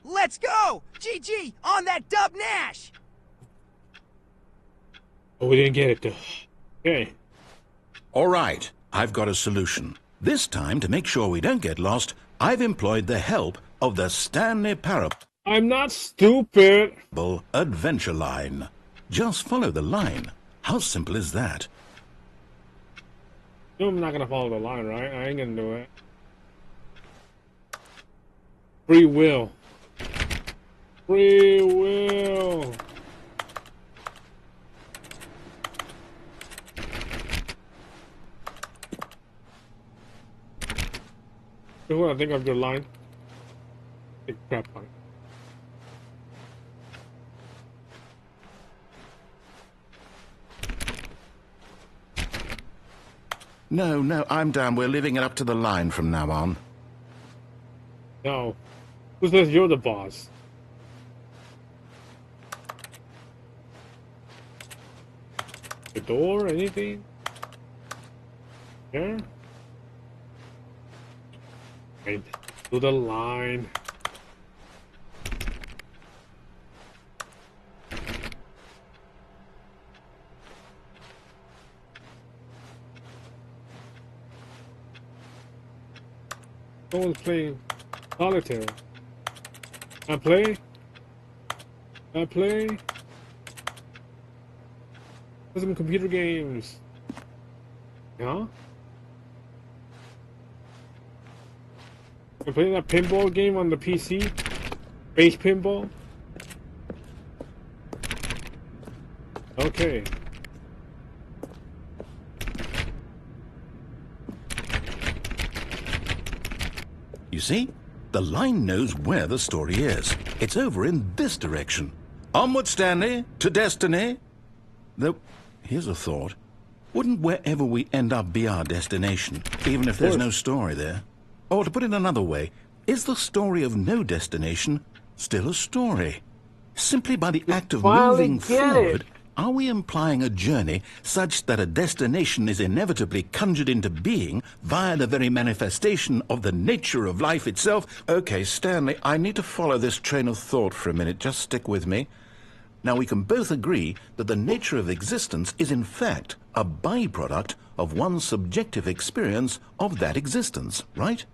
Let's go! GG on that dub Nash!
Oh, we didn't get it though. Okay.
All right, I've got a solution. This time, to make sure we don't get lost, I've employed the help of the Stanley Parable
I'm not stupid.
adventure line. Just follow the line. How simple is that?
No, I'm not gonna follow the line, right? I ain't gonna do it. Free will. Free will. Here's what I think of your line. Big crap on it.
No, I'm down. We're leaving it up to the line from now on.
No. Who says you're the boss? The door? Anything? Yeah? Right. To the line. Someone's playing solitaire. I play. Play some computer games. Yeah? I'm playing that pinball game on the PC. Base pinball. Okay.
You see? The line knows where the story is. It's over in this direction. Onward, Stanley, to destiny. Though, here's a thought. Wouldn't wherever we end up be our destination, even if there's no story there? Or to put it another way, is the story of no destination still a story? Simply by the act of moving forward, are we implying a journey such that a destination is inevitably conjured into being via the very manifestation of the nature of life itself? Okay, Stanley, I need to follow this train of thought for a minute. Just stick with me. Now, we can both agree that the nature of existence is in fact a byproduct of one's subjective experience of that existence, right?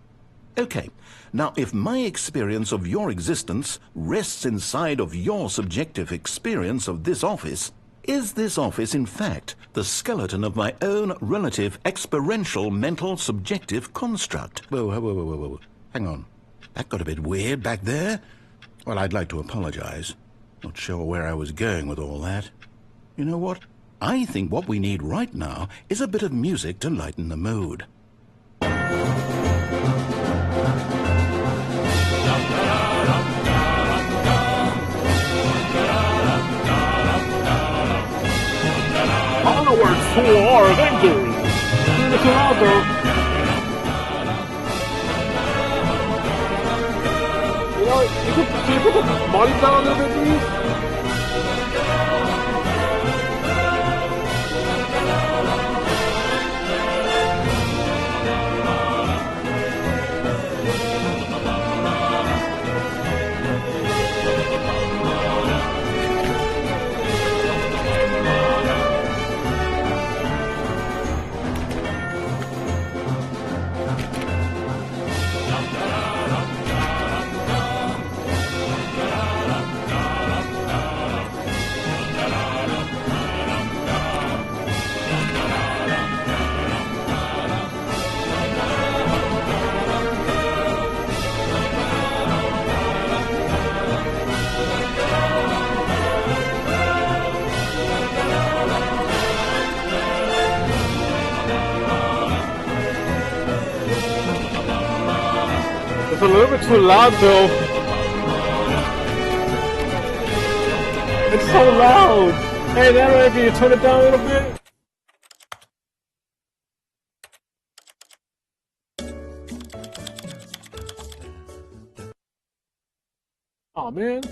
Okay, now if my experience of your existence rests inside of your subjective experience of this office, is this office in fact the skeleton of my own relative experiential mental subjective construct? Whoa. Hang on. That got a bit weird back there. Well, I'd like to apologize. Not sure where I was going with all that. You know what? I think what we need right now is a bit of music to lighten the mood.
Onwards to our victory! Look out, though. You know, can you put the volume down a little bit, please? It's a little bit too loud, though. It's so loud. Hey, that way, can you turn it down a little bit? Oh man.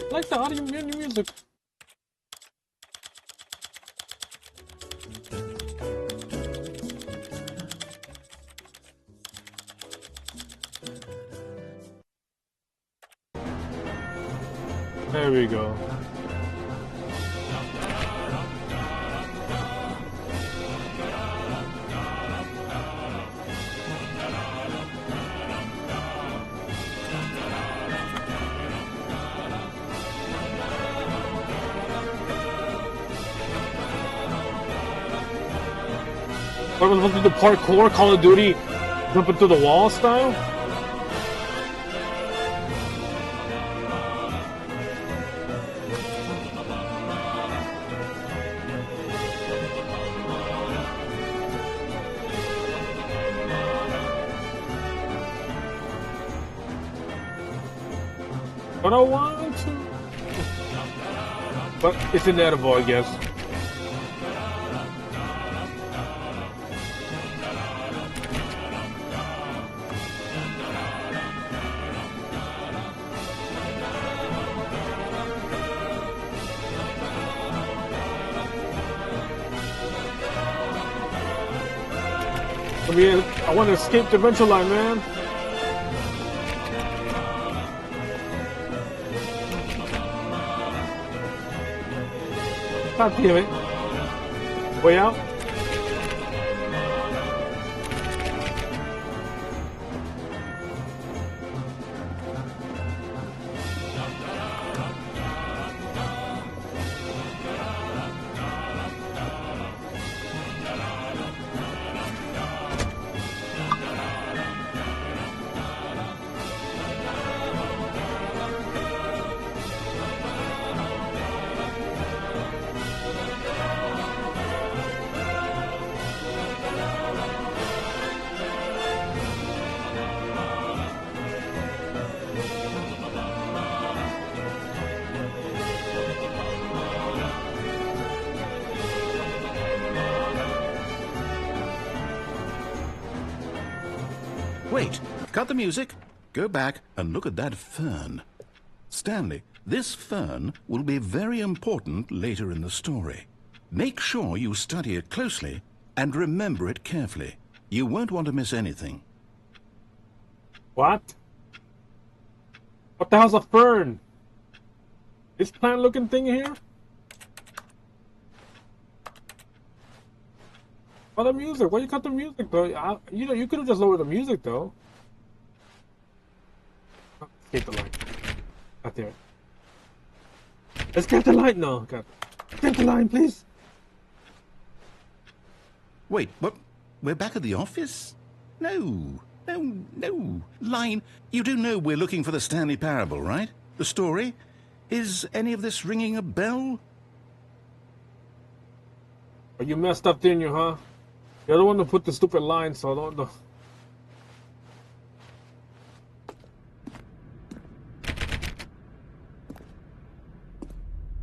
I like the audio music. There we go. What was supposed to do, the parkour, Call of Duty, jumping through the wall style? But I want to. But it's inedible, I guess. I mean, I want to escape the adventure line, man. God damn it. Way out.
Wait, cut the music, go back and look at that fern. Stanley, this fern will be very important later in the story. Make sure you study it closely and remember it carefully. You won't want to miss anything.
What? What the hell's a fern? This plant-looking thing here? Oh, the music. Why you cut the music, though? You know, you could have just lowered the music, though. Oh, get the light. Not there. Let's get the light now. God. Get the line, please.
Wait, what? We're back at the office? No. Line, you do know we're looking for the Stanley Parable, right? The story? Is any of this ringing a bell?
Are you messed up, didn't you, huh? You're the one who put the stupid line, so I don't know.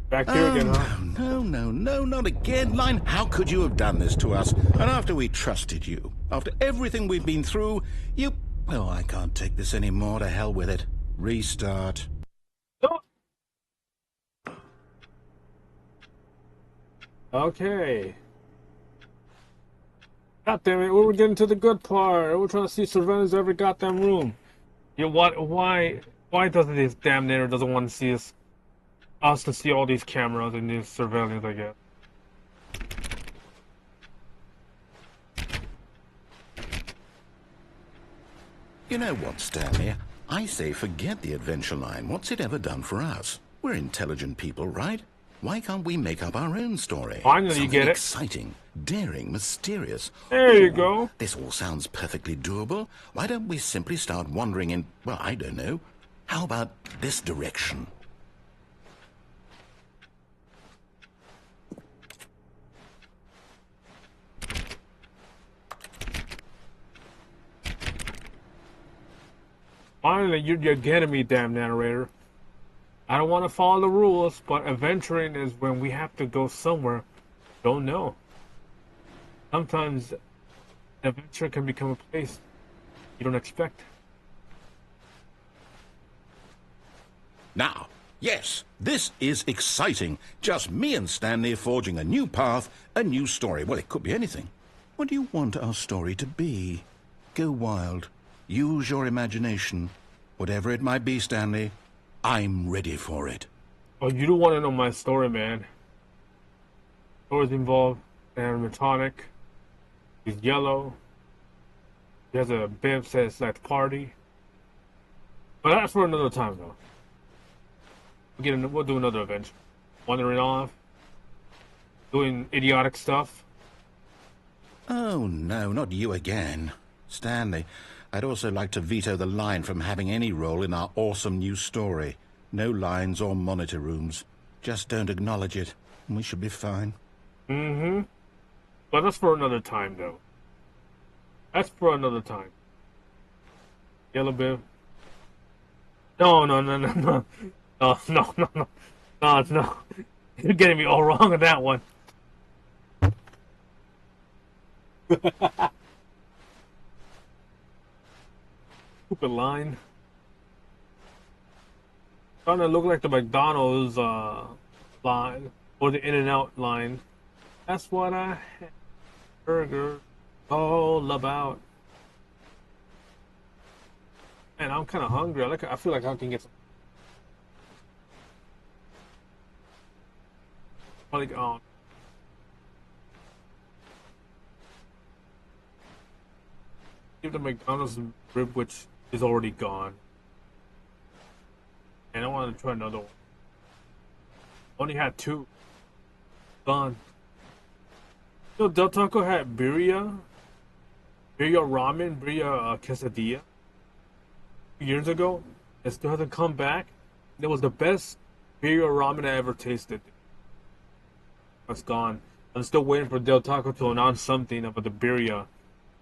Back here again, huh?
No, not again, Line. How could you have done this to us? And after we trusted you, after everything we've been through, you... Well, I can't take this anymore. To hell with it. Restart.
No. Okay. God damn it, we were getting to the good part. We're trying to see surveillance every goddamn room. You what? Why doesn't this damn narrator doesn't want to see us to see all these cameras and these surveillance, I guess.
You know what, Stanley? I say forget the adventure line. What's it ever done for us? We're intelligent people, right? Why can't we make up our own story?
Finally, you get it.
Exciting, daring, mysterious.
There you go.
This all sounds perfectly doable. Why don't we simply start wandering in, well, I don't know. How about this direction?
Finally, you're getting me, damn narrator. I don't want to follow the rules, but adventuring is when we have to go somewhere. Don't know. Sometimes adventure can become a place you don't expect.
Now, yes, this is exciting. Just me and Stanley forging a new path, a new story. Well, it could be anything. What do you want our story to be? Go wild. Use your imagination. Whatever it might be, Stanley, I'm ready for it.
Oh, you don't want to know my story, man. Stories involved animatronic. He's yellow. He has a bib says let's party. But that's for another time, though. We'll do another adventure. Wandering off. Doing idiotic stuff.
Oh, no, not you again. Stanley, I'd also like to veto the line from having any role in our awesome new story. No lines or monitor rooms. Just don't acknowledge it, and we should be fine.
Mm-hmm. But that's for another time, though. That's for another time. Yellow bib. No. No. You're getting me all wrong on that one. Stupid line. Starting to look like the McDonald's line or the In-N-Out line. That's what I had. Burger all about. Man, I'm kind of hungry. I feel like I can get some. Like give the McDonald's rib, which is already gone. And I wanted to try another one. Only had 2. Gone. You know, Del Taco had birria ramen, birria quesadilla. Years ago. It still hasn't come back. It was the best birria ramen I ever tasted. It's gone. I'm still waiting for Del Taco to announce something about the birria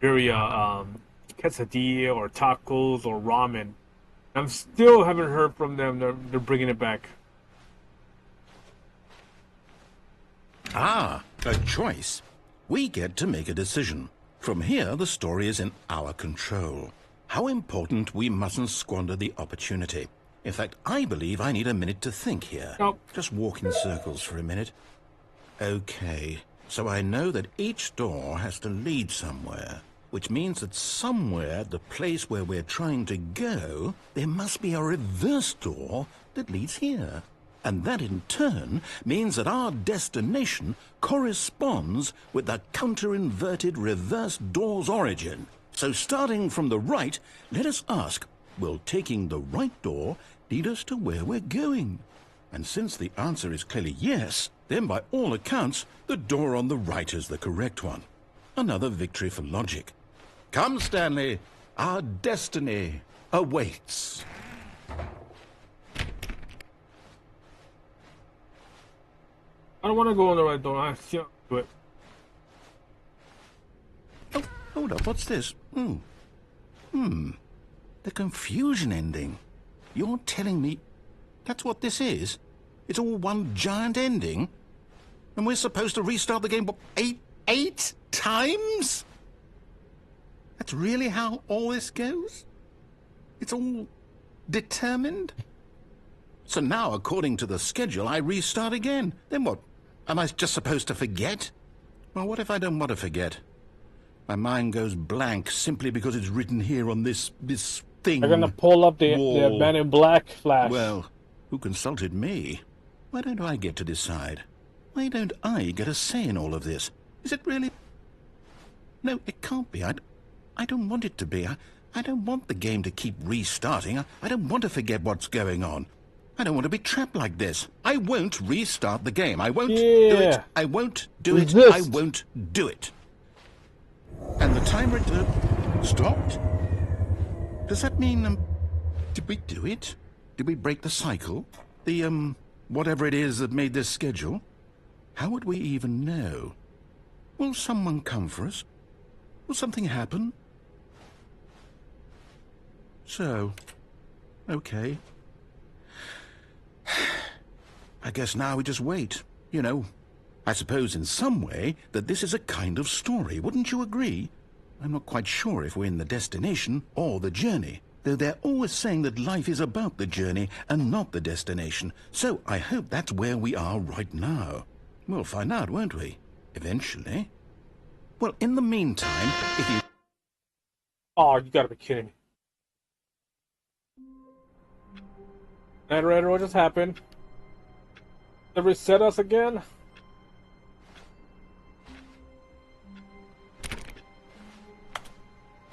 quesadilla or tacos or ramen. I'm still haven't heard from them. They're bringing it back.
Ah, a choice. We get to make a decision. From here, the story is in our control. How important we mustn't squander the opportunity. In fact, I believe I need a minute to think here.
Nope.
Just walk in circles for a minute. Okay, So I know that each door has to lead somewhere, which means that somewhere at the place where we're trying to go, there must be a reverse door that leads here. And that in turn means that our destination corresponds with the counter-inverted reverse door's origin. So starting from the right, let us ask, will taking the right door lead us to where we're going? And since the answer is clearly yes, then by all accounts, the door on the right is the correct one. Another victory for logic. Come, Stanley, our destiny awaits.
I don't want to go in the right door. I can't do it.
Oh, hold up, what's this? The confusion ending. You're telling me that's what this is? It's all one giant ending? And we're supposed to restart the game, what, eight times? That's really how all this goes? It's all determined? So now, according to the schedule, I restart again. Then what? Am I just supposed to forget? Well, what if I don't want to forget? My mind goes blank simply because it's written here on this thing.
They're gonna pull up the Men in Black flash.
Well, who consulted me? Why don't I get to decide? Why don't I get a say in all of this? Is it really? No, it can't be. I don't want it to be. I don't want the game to keep restarting. I don't want to forget what's going on. I don't want to be trapped like this. I won't restart the game. I won't do it. I won't do it. I won't do it. And the timer stopped? Does that mean, did we do it? Did we break the cycle? The, whatever it is that made this schedule? How would we even know? Will someone come for us? Will something happen? So, okay. I guess now we just wait, you know. I suppose in some way that this is a kind of story, wouldn't you agree? I'm not quite sure if we're in the destination or the journey, though they're always saying that life is about the journey and not the destination. So I hope that's where we are right now. We'll find out, won't we? Eventually. Well, in the meantime, if you...
Oh, you gotta be kidding me. Narrator, what just happened? They reset us again?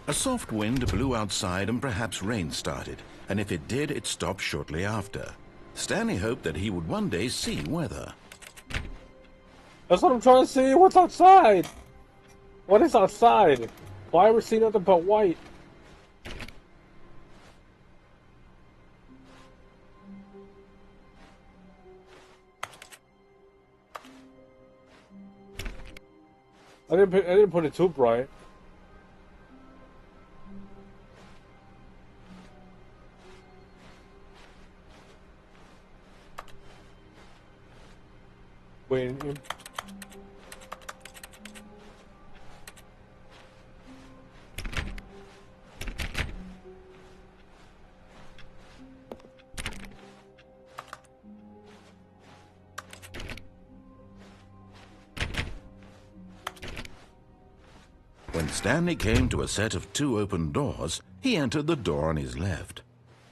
A soft wind blew outside and perhaps rain started, and if it did, it stopped shortly after. Stanley hoped that he would one day see weather.
That's what I'm trying to see. What's outside? What is outside? Why are we seeing nothing but white? I didn't put it too bright. Wait.
When Stanley came to a set of 2 open doors, he entered the door on his left.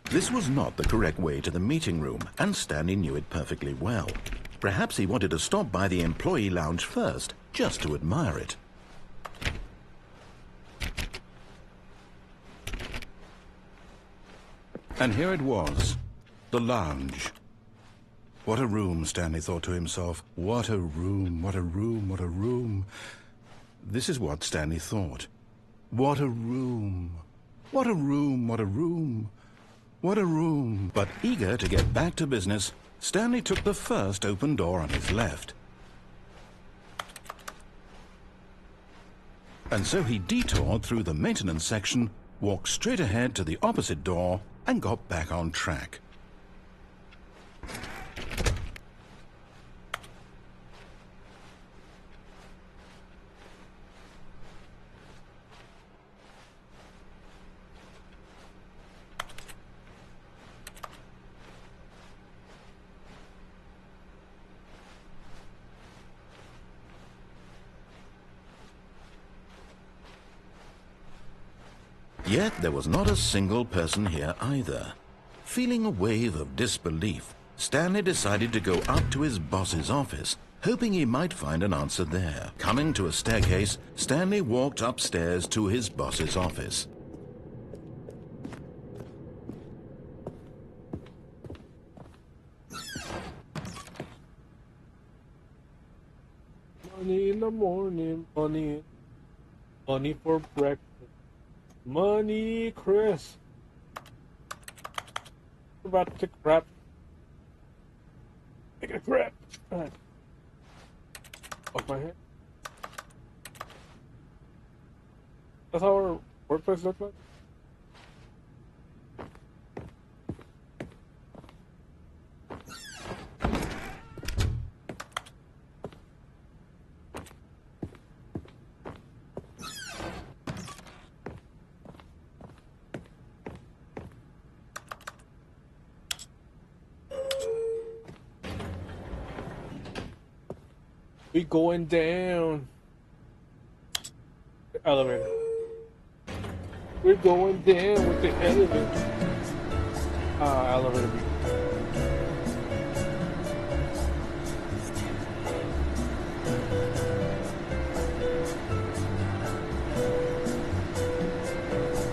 This was not the correct way to the meeting room, and Stanley knew it perfectly well. Perhaps he wanted to stop by the employee lounge first, just to admire it. And here it was, the lounge. What a room, Stanley thought to himself. What a room, what a room, what a room. This is what Stanley thought. What a room. What a room, what a room. What a room. But eager to get back to business, Stanley took the first open door on his left. And so he detoured through the maintenance section, walked straight ahead to the opposite door, and got back on track. Yet there was not a single person here either. Feeling a wave of disbelief, Stanley decided to go up to his boss's office, hoping he might find an answer there. Coming to a staircase, Stanley walked upstairs to his boss's office.
Money in the morning, money for breakfast. Money, Chris. We're about to take a crap. Take a crap. Fuck my head. That's how our workplace looks like. We going down. The elevator. We're going down with the elevator. Elevator.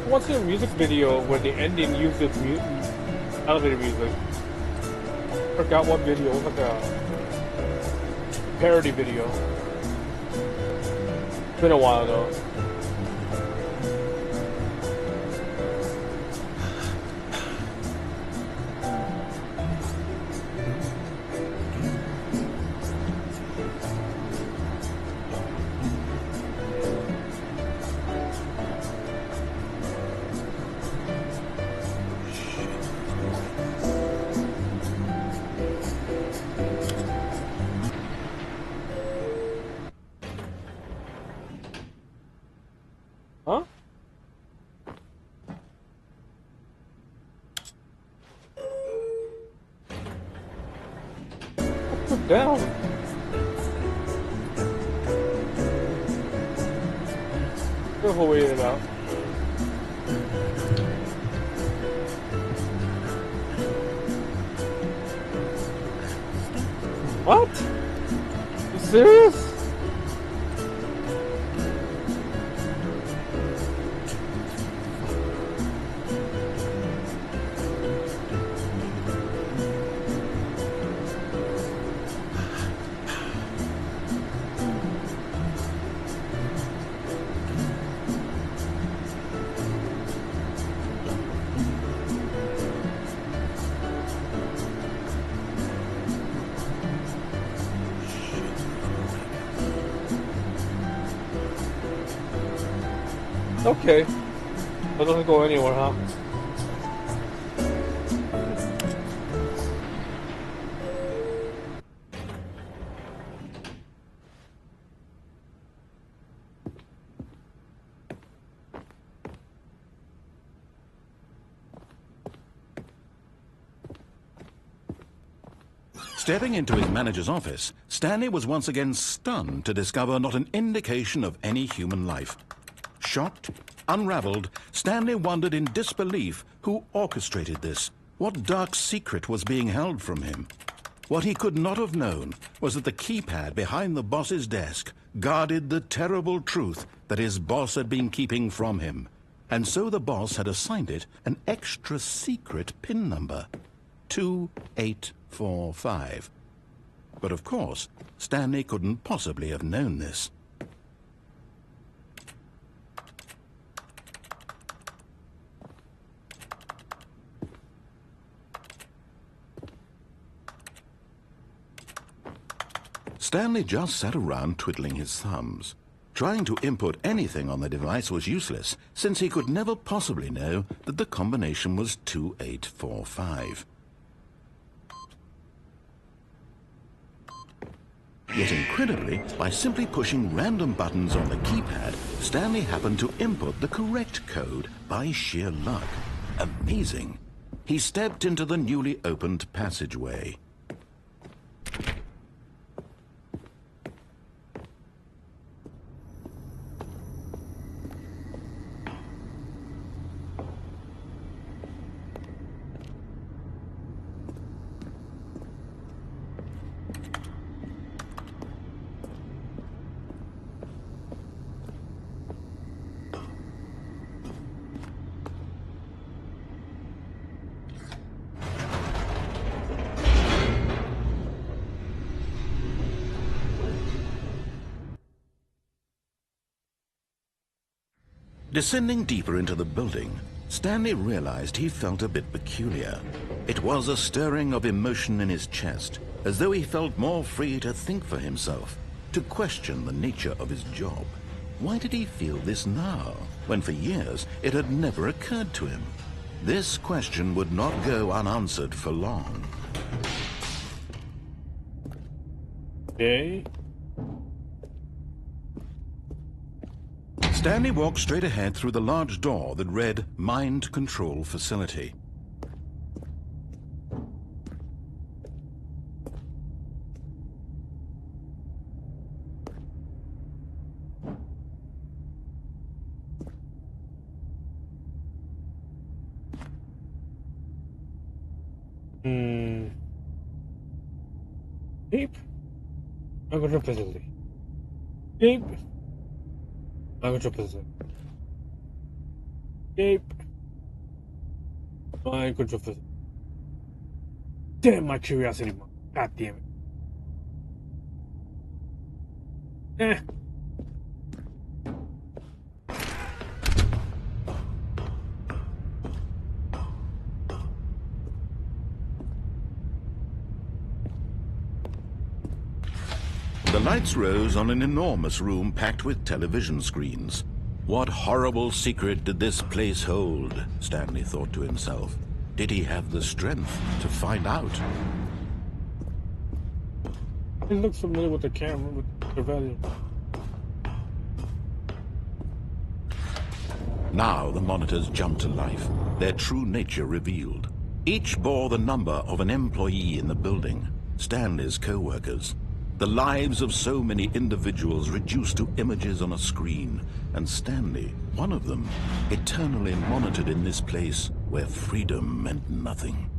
What's the music video where the ending uses elevator music? I forgot what video. It was like a parody video. It's been a while though. Huh? Put down. We'll wait it out. What? You serious? Okay. That doesn't go anywhere, huh?
Stepping into his manager's office, Stanley was once again stunned to discover not an indication of any human life. Shocked, unraveled, Stanley wondered in disbelief who orchestrated this. What dark secret was being held from him? What he could not have known was that the keypad behind the boss's desk guarded the terrible truth that his boss had been keeping from him. And so the boss had assigned it an extra secret PIN number, 2845. But of course, Stanley couldn't possibly have known this. Stanley just sat around twiddling his thumbs. Trying to input anything on the device was useless, since he could never possibly know that the combination was 2845. Yet incredibly, by simply pushing random buttons on the keypad, Stanley happened to input the correct code by sheer luck. Amazing. He stepped into the newly opened passageway. Descending deeper into the building, Stanley realized he felt a bit peculiar. It was a stirring of emotion in his chest, as though he felt more free to think for himself, to question the nature of his job. Why did he feel this now, when for years it had never occurred to him? This question would not go unanswered for long.
Okay.
Stanley walked straight ahead through the large door that read Mind Control Facility.
Deep. I got your facility. Deep. I got your facility. Deep. I got your facility. Damn my curiosity, man. God damn it. Eh.
The lights rose on an enormous room packed with television screens. What horrible secret did this place hold? Stanley thought to himself. Did he have the strength to find out?
It looks familiar with the camera, with the value.
Now the monitors jumped to life, their true nature revealed. Each bore the number of an employee in the building, Stanley's co-workers. The lives of so many individuals reduced to images on a screen, and Stanley, one of them, eternally monitored in this place where freedom meant nothing.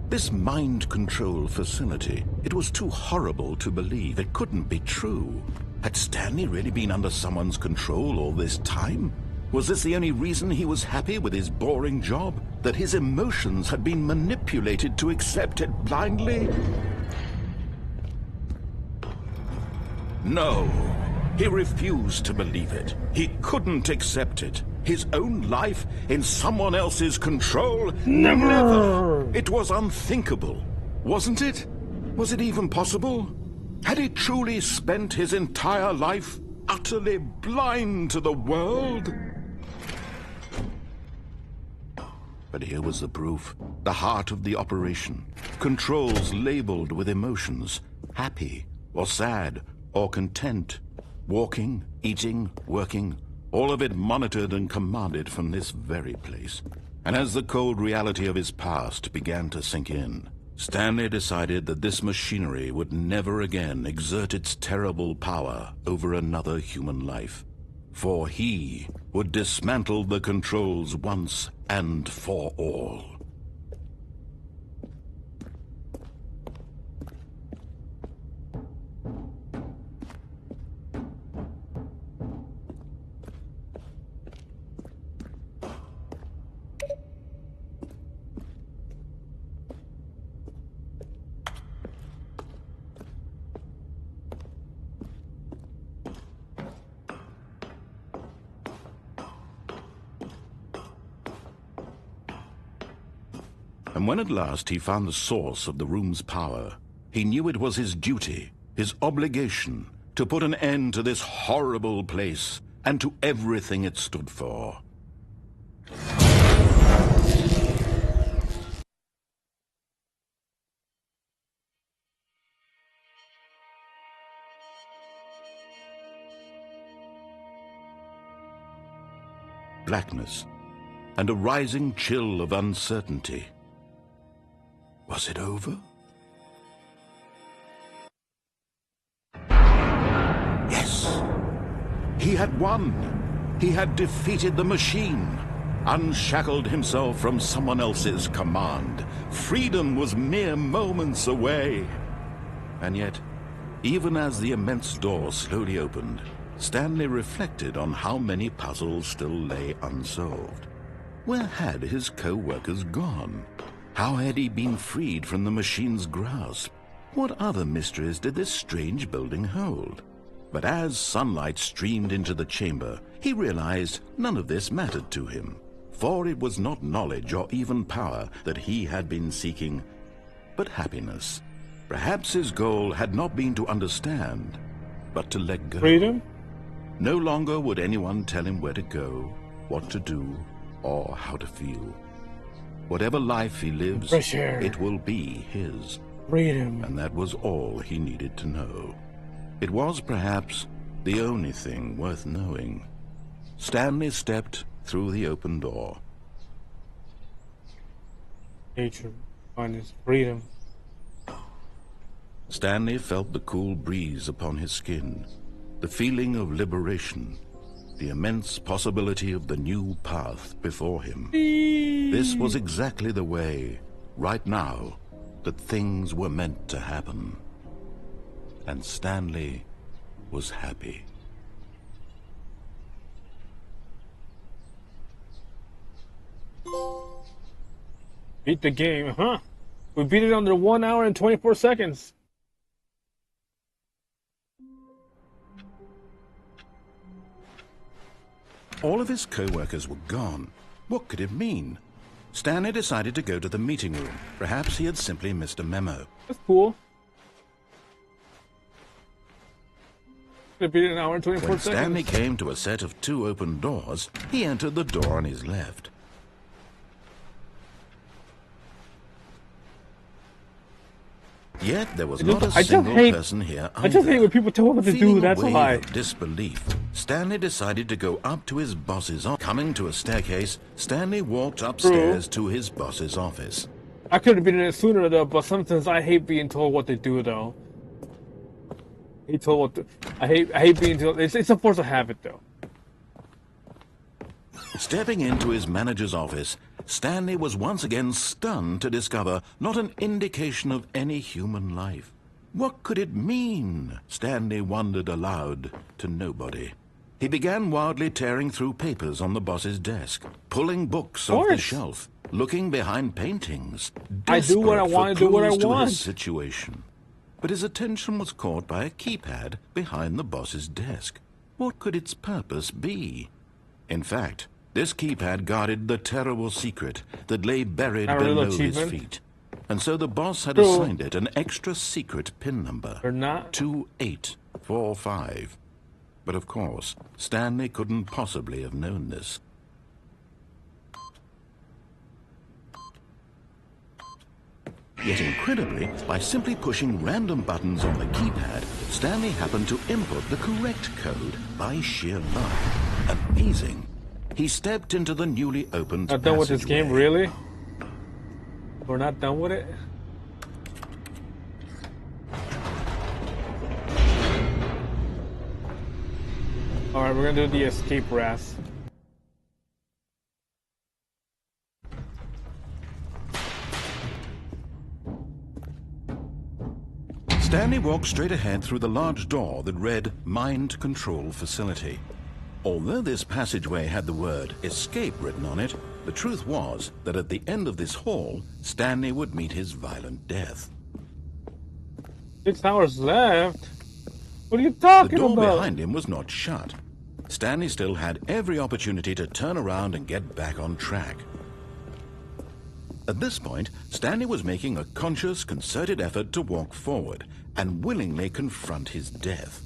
This mind control facility, it was too horrible to believe. It couldn't be true. Had Stanley really been under someone's control all this time? Was this the only reason he was happy with his boring job? That his emotions had been manipulated to accept it blindly? No, he refused to believe it. He couldn't accept it. His own life in someone else's control? Never! It was unthinkable, wasn't it? Was it even possible? Had he truly spent his entire life utterly blind to the world? But here was the proof. The heart of the operation. Controls labeled with emotions. Happy, or sad, or content. Walking, eating, working. All of it monitored and commanded from this very place. And as the cold reality of his past began to sink in, Stanley decided that this machinery would never again exert its terrible power over another human life. For he would dismantle the controls once and for all. And when at last he found the source of the room's power, he knew it was his duty, his obligation, to put an end to this horrible place and to everything it stood for. Blackness and a rising chill of uncertainty. Was it over? Yes. He had won. He had defeated the machine, unshackled himself from someone else's command. Freedom was mere moments away. And yet, even as the immense door slowly opened, Stanley reflected on how many puzzles still lay unsolved. Where had his co-workers gone? How had he been freed from the machine's grasp? What other mysteries did this strange building hold? But as sunlight streamed into the chamber, he realized none of this mattered to him, for it was not knowledge or even power that he had been seeking, but happiness. Perhaps his goal had not been to understand, but to let go.
Freedom?
No longer would anyone tell him where to go, what to do, or how to feel. Whatever life he lives,
Fresh air.
it will be his.
Freedom.
And that was all he needed to know. It was perhaps the only thing worth knowing. Stanley stepped through the open door.
Nature. Find his freedom.
Stanley felt the cool breeze upon his skin, the feeling of liberation, the immense possibility of the new path before him. This was exactly the way, right now, that things were meant to happen. And Stanley was happy.
Beat the game, huh? We beat it under 1 hour and 24 seconds.
All of his co-workers were gone. What could it mean? Stanley decided to go to the meeting room. Perhaps he had simply missed a memo.
That's cool. We beat it in an hour and 24
When
seconds.
Stanley came to a set of 2 open doors, he entered the door on his left. Yet there was not a single person here either.
I just hate when people tell me what to do,
Feeling
that's
a wave
why.
of disbelief, Stanley decided to go up to his boss's office. Coming to a staircase, Stanley walked upstairs to his boss's office.
I could have been in it sooner though, but sometimes I hate being told what to do though. He told what to, I hate being told. It's a force of habit though.
Stepping into his manager's office, Stanley was once again stunned to discover not an indication of any human life. What could it mean? Stanley wondered aloud to nobody. He began wildly tearing through papers on the boss's desk, pulling books off the shelf, looking behind paintings.
I do what I want to do what I
clues to
want.
his situation. But his attention was caught by a keypad behind the boss's desk. What could its purpose be? In fact, this keypad guarded the terrible secret that lay buried below his feet. And so the boss had assigned it an extra secret PIN number.
Or not.
2845. But of course, Stanley couldn't possibly have known this. Yet incredibly, by simply pushing random buttons on the keypad, Stanley happened to input the correct code by sheer luck. Amazing. He stepped into the newly opened
Not done with this game,
passageway.
really? We're not done with it? Alright, we're gonna do the escape RAS.
Stanley walked straight ahead through the large door that read Mind Control Facility. Although this passageway had the word escape written on it, the truth was that at the end of this hall, Stanley would meet his violent death.
6 hours left? What are you talking
The door
about?
behind him was not shut. Stanley still had every opportunity to turn around and get back on track. At this point, Stanley was making a conscious, concerted effort to walk forward and willingly confront his death.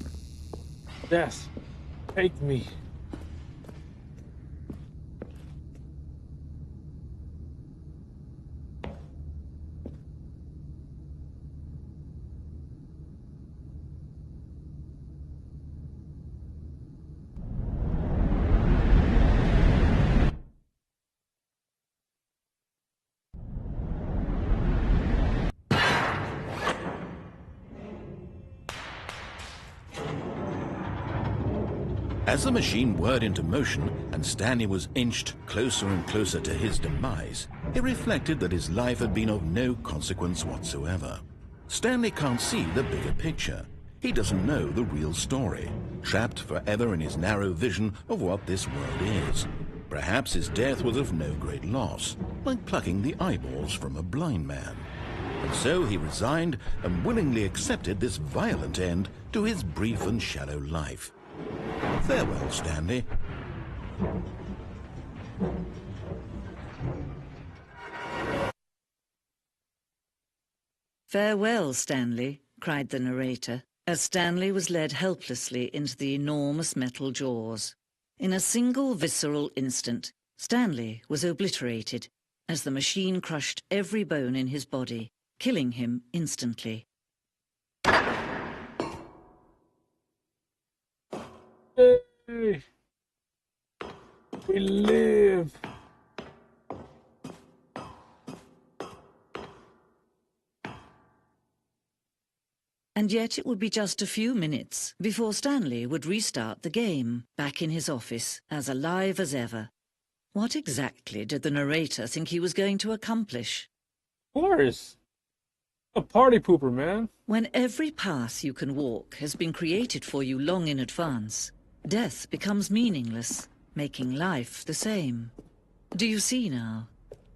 Yes. Take me.
As the machine whirred into motion and Stanley was inched closer and closer to his demise, he reflected that his life had been of no consequence whatsoever. Stanley can't see the bigger picture. He doesn't know the real story, trapped forever in his narrow vision of what this world is. Perhaps his death was of no great loss, like plucking the eyeballs from a blind man. And so he resigned and willingly accepted this violent end to his brief and shallow life. Farewell, Stanley.
"Farewell, Stanley," cried the narrator, as Stanley was led helplessly into the enormous metal jaws. In a single visceral instant, Stanley was obliterated as the machine crushed every bone in his body, killing him instantly.
Yay! We live!
And yet it would be just a few minutes before Stanley would restart the game, back in his office, as alive as ever. What exactly did the narrator think he was going to accomplish?
Of course! A party pooper, man.
When every path you can walk has been created for you long in advance, death becomes meaningless, making life the same. Do you see now?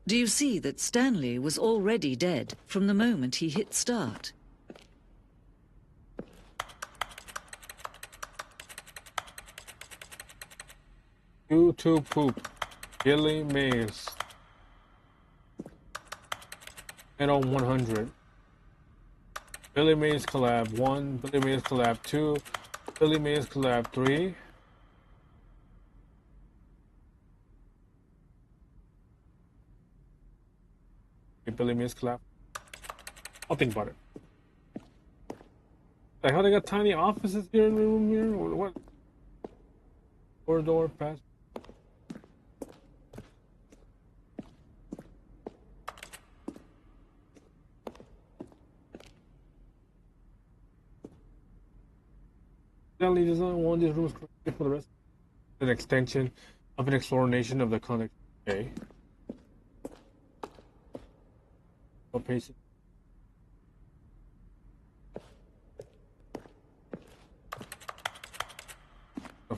Do you see that Stanley was already dead from the moment he hit start?
YouTube poop. Billy Mays. And on 100. Billy Mays collab 1, Billy Mays collab 2, Billy Mays collab 3. Billy Mays collab. I'll think about it. Like how they got tiny offices here in the room here? Or what? Corridor, pass. Stanley design one of these rooms for the rest. An extension of an exploration of the context. Okay. What pace?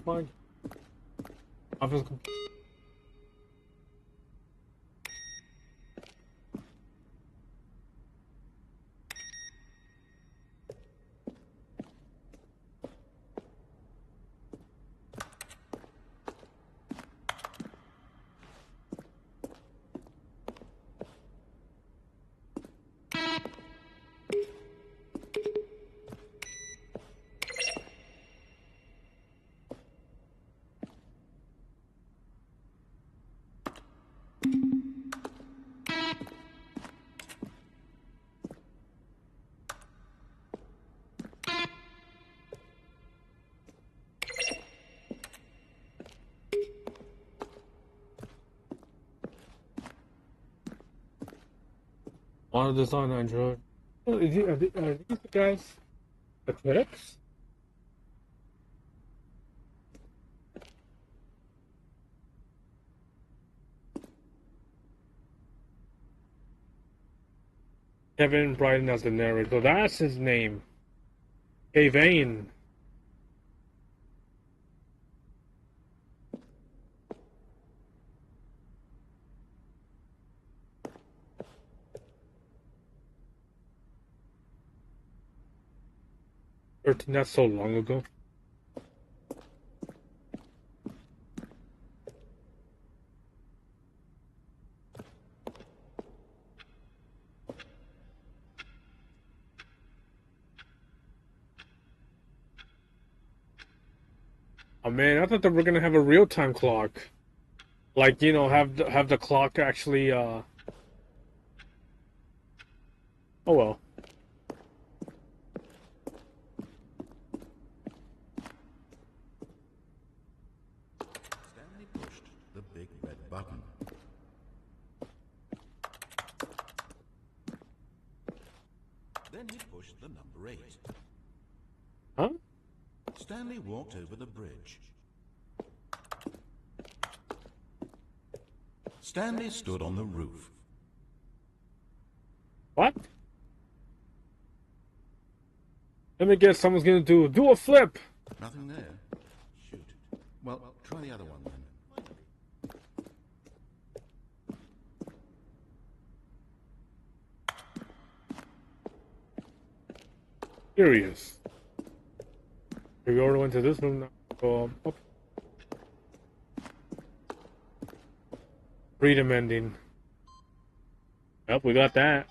Fine. Office. On the design Android. Oh, are these the guys the critics? Kevin Bryden as the narrator. So that's his name. Kevin. That's so long ago. Oh man, I thought that we're gonna have a real-time clock. Like, you know, have the clock actually oh well.
Stanley pushed the big red button. Then he pushed the number 8.
Huh?
Stanley walked over the bridge. Stanley stood on the roof.
What? Let me guess, someone's gonna do a flip.
Nothing there. Shoot. Well, try the other one then.
Curious. We already went to this room now. Go up. Freedom ending. Yep, we got that.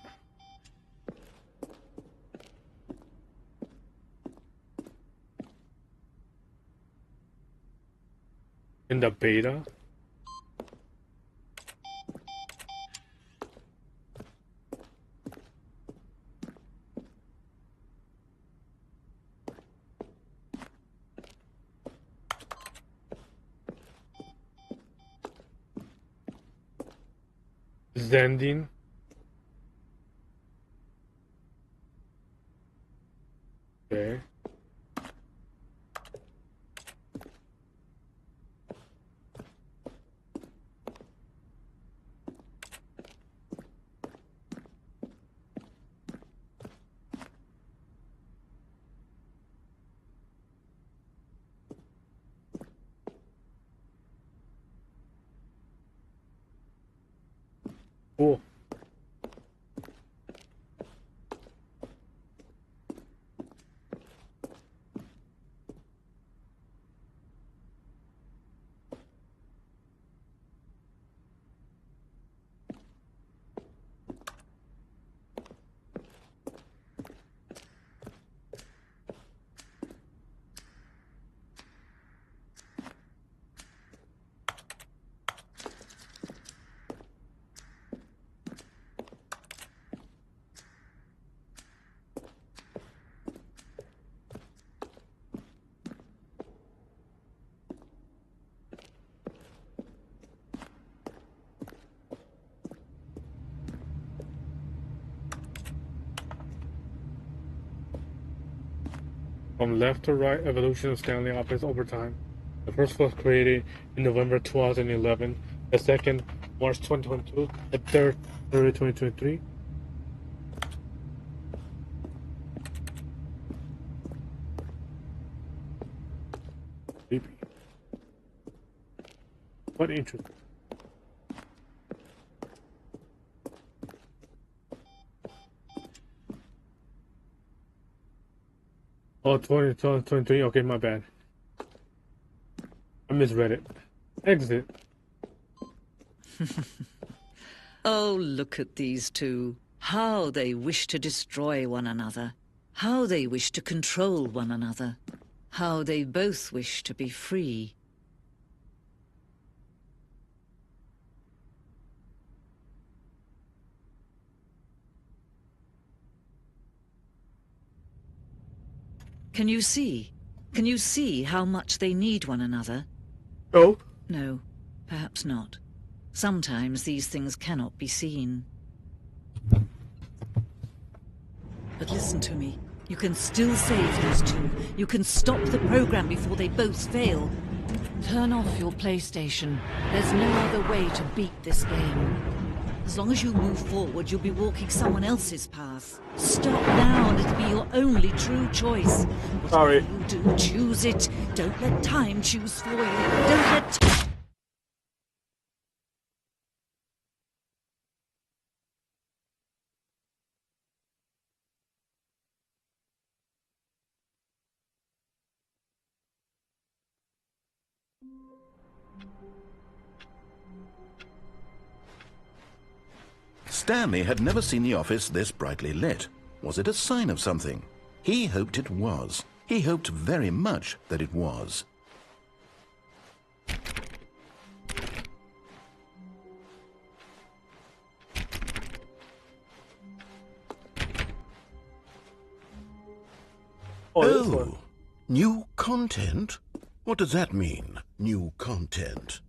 In the beta. Zending. Okay. Cool. From left to right, evolution of Stanley operates over time. The first was created in November 2011, the second March 2022, the third February 2023. Creepy. But interesting. Oh, 2023. Okay, my bad. I misread it. Exit.
Oh, look at these two. How they wish to destroy one another. How they wish to control one another. How they both wish to be free. Can you see? Can you see how much they need one another?
Oh.
No, perhaps not. Sometimes these things cannot be seen. But listen to me. You can still save these two. You can stop the program before they both fail.
Turn off your PlayStation. There's no other way to beat this game.
As long as you move forward, you'll be walking someone else's path. Stop now and it'll be your only true choice.
Sorry.
Whatever you do, choose it. Don't let time choose for you. Don't let...
Stanley had never seen the office this brightly lit. Was it a sign of something? He hoped it was. He hoped very much that it was. Oh, new content? What does that mean, new content?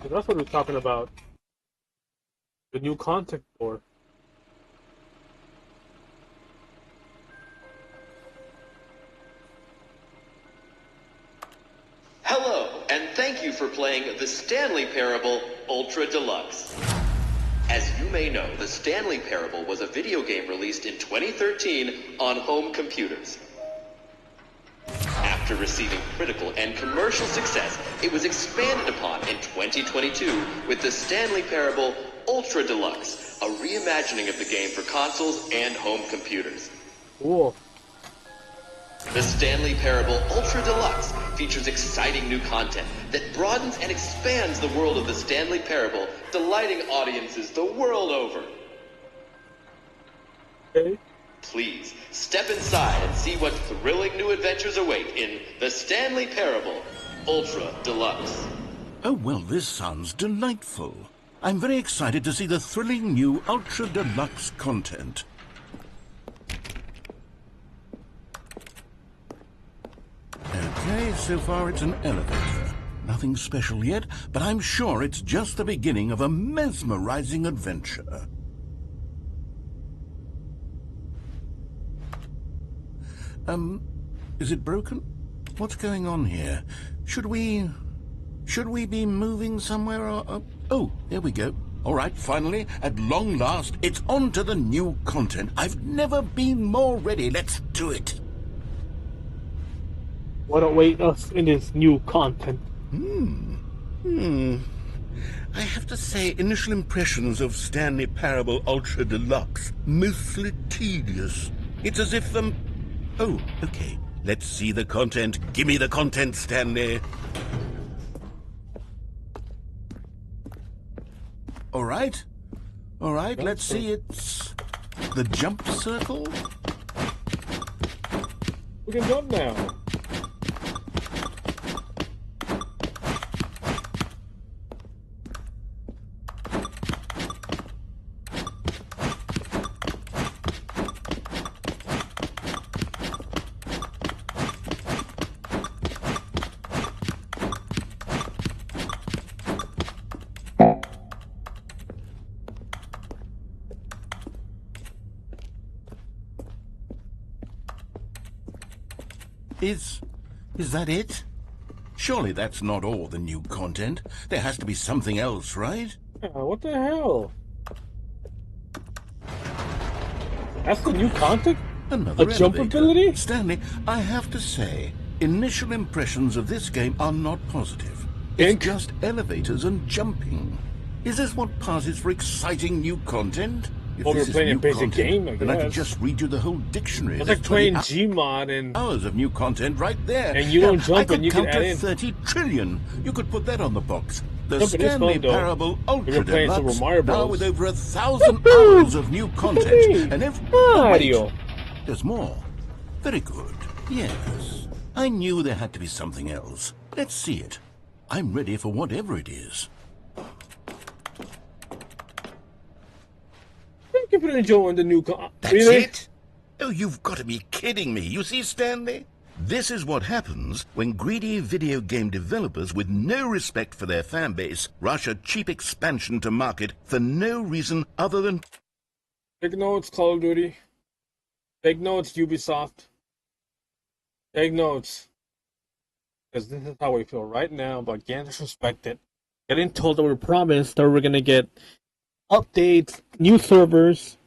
That's what we're talking about. The new content for.
Hello, and thank you for for playing the Stanley Parable Ultra Deluxe. As you may know, the Stanley Parable was a video game released in 2013 on home computers. After receiving critical and commercial success, it was expanded upon in 2022 with the Stanley Parable Ultra Deluxe, a reimagining of the game for consoles and home computers.
Cool.
The Stanley Parable Ultra Deluxe features exciting new content that broadens and expands the world of the Stanley Parable, delighting audiences the world over.
Okay.
Please, step inside and see what thrilling new adventures await in the Stanley Parable Ultra Deluxe.
Oh, well, this sounds delightful. I'm very excited to see the thrilling new Ultra Deluxe content. Okay, so far it's an elevator. Nothing special yet, but I'm sure it's just the beginning of a mesmerizing adventure. Is it broken? What's going on here? Should we be moving somewhere or... Oh, there we go. All right, finally, at long last, it's on to the new content. I've never been more ready. Let's do it.
What await us in this new content?
I have to say, initial impressions of Stanley Parable Ultra Deluxe, mostly tedious. It's as if Oh, okay. Let's see the content. Give me the content, Stanley. All right, let's see. It's the jump circle.
We can jump now.
Is that it? Surely that's not all the new content. There has to be something else, right?
Yeah, what the hell? That's the new content?
Another
A jump
elevator.
ability?
Stanley, I have to say, initial impressions of this game are not positive. It's just elevators and jumping. Is this what passes for exciting new content? If
Well,
this
we're
is
playing a
new
basic
content,
game, I
then I could
guess.
just read you the whole dictionary.
It's
There's
like playing
20
Gmod and...
hours of new content right there.
And you don't
Now,
jump and you can
I could
add
count to
in.
30 trillion. You could put that on the box. The
Jumping is
Stanley
fun, though.
Parable Ultra
You're playing
Deluxe,
Super Mario
now
Bros.
with over 1,000 hours of new content. And
Mario.
wait, there's more. Very good. Yes. I knew there had to be something else. Let's see it. I'm ready for whatever it is.
Thank you for enjoying the new content.
That's it? Oh, you've got to be kidding me. You see, Stanley? This is what happens when greedy video game developers with no respect for their fan base rush a cheap expansion to market for no reason other than...
Take notes, Call of Duty. Take notes, Ubisoft. Take notes. Because this is how we feel right now, but getting disrespected. Getting told that we're promised that we're going to get updates, new servers,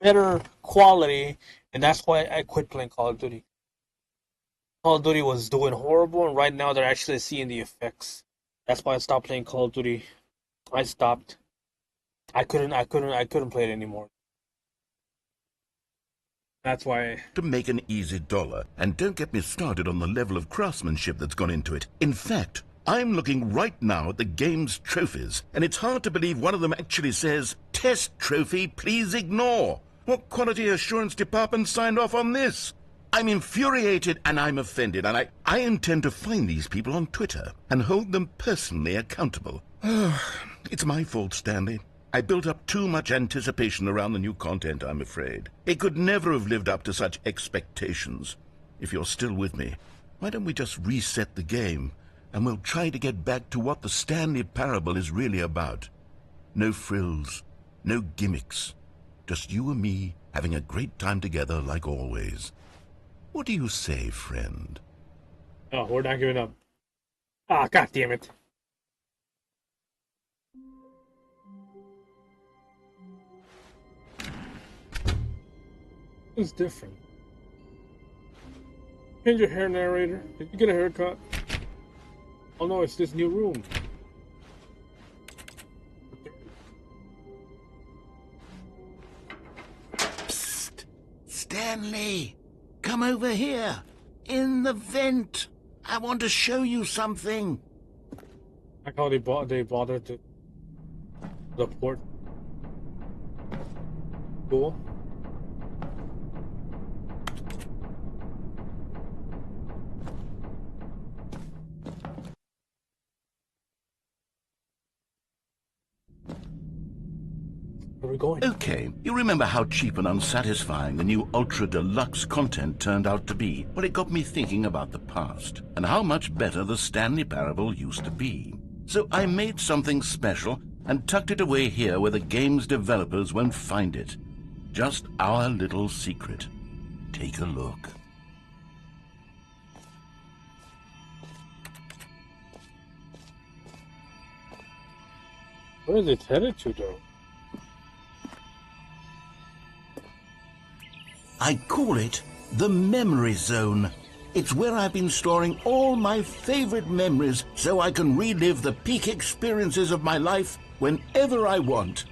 better quality, and that's why I quit playing Call of Duty. Call of Duty was doing horrible, and right now they're actually seeing the effects. That's why I stopped playing Call of Duty. I stopped. I couldn't play it anymore. That's why.
to make an easy dollar. And don't get me started on the level of craftsmanship that's gone into it. In fact, I'm looking right now at the game's trophies, and it's hard to believe one of them actually says, "Test trophy, please ignore." What quality assurance department signed off on this? I'm infuriated and I'm offended, and I intend to find these people on Twitter and hold them personally accountable. It's my fault, Stanley. I built up too much anticipation around the new content, I'm afraid. It could never have lived up to such expectations. If you're still with me, why don't we just reset the game, and we'll try to get back to what the Stanley Parable is really about. No frills, no gimmicks. Just you and me having a great time together like always. What do you say, friend?
Oh, we're not giving up. Ah, god damn it. It's different. Change your hair, narrator. Did you get a haircut? Oh no, it's this new room.
Psst! Stanley! Come over here! In the vent! I want to show you something!
Like how they bothered to the port. Cool. Where are we going?
Okay, you remember how cheap and unsatisfying the new Ultra Deluxe content turned out to be? Well, it got me thinking about the past, and how much better the Stanley Parable used to be. So I made something special and tucked it away here where the game's developers won't find it. Just our little secret. Take a look.
Where is it headed to, though?
I call it the Memory Zone. It's where I've been storing all my favorite memories so I can relive the peak experiences of my life whenever I want.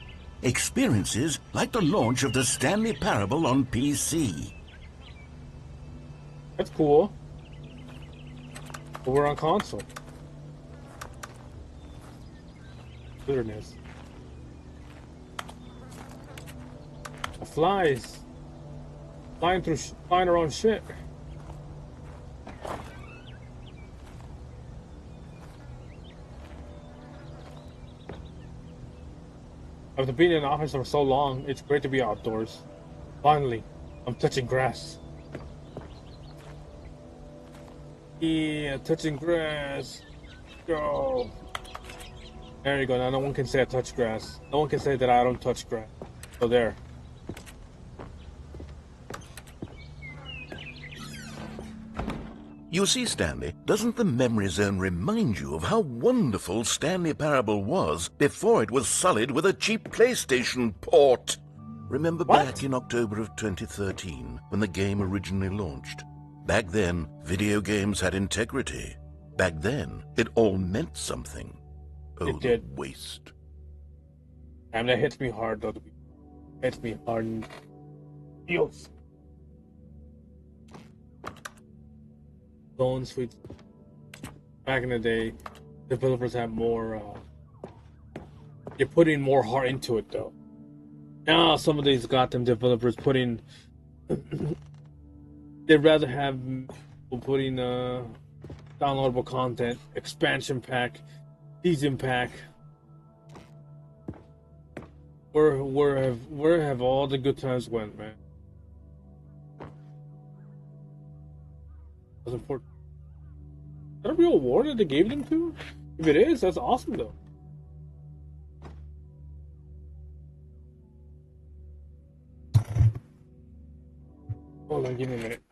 Experiences like the launch of the Stanley Parable on PC.
That's cool. But we're on console. Goodness. The flies. Flying around shit. After being in the office for so long, it's great to be outdoors. Finally, I'm touching grass. Yeah, touching grass. Go. There you go. Now no one can say I touch grass. No one can say that I don't touch grass. So there.
You see, Stanley, doesn't the Memory Zone remind you of how wonderful Stanley Parable was before it was sullied with a cheap PlayStation port? Remember back in October of 2013, when the game originally launched? Back then, video games had integrity. Back then, it all meant something. Oh,
It did.
the waste.
Damn, that hits me hard, though. Hits me hard and feels. Bone sweet. Back in the day, developers had more. You're putting more heart into it, though. Now some of these goddamn developers putting. They'd rather have people putting downloadable content, expansion pack, season pack. Where have all the good times went, man? Was important. Is that a real award that they gave them to? If it is, that's awesome though. Hold on, give me a minute.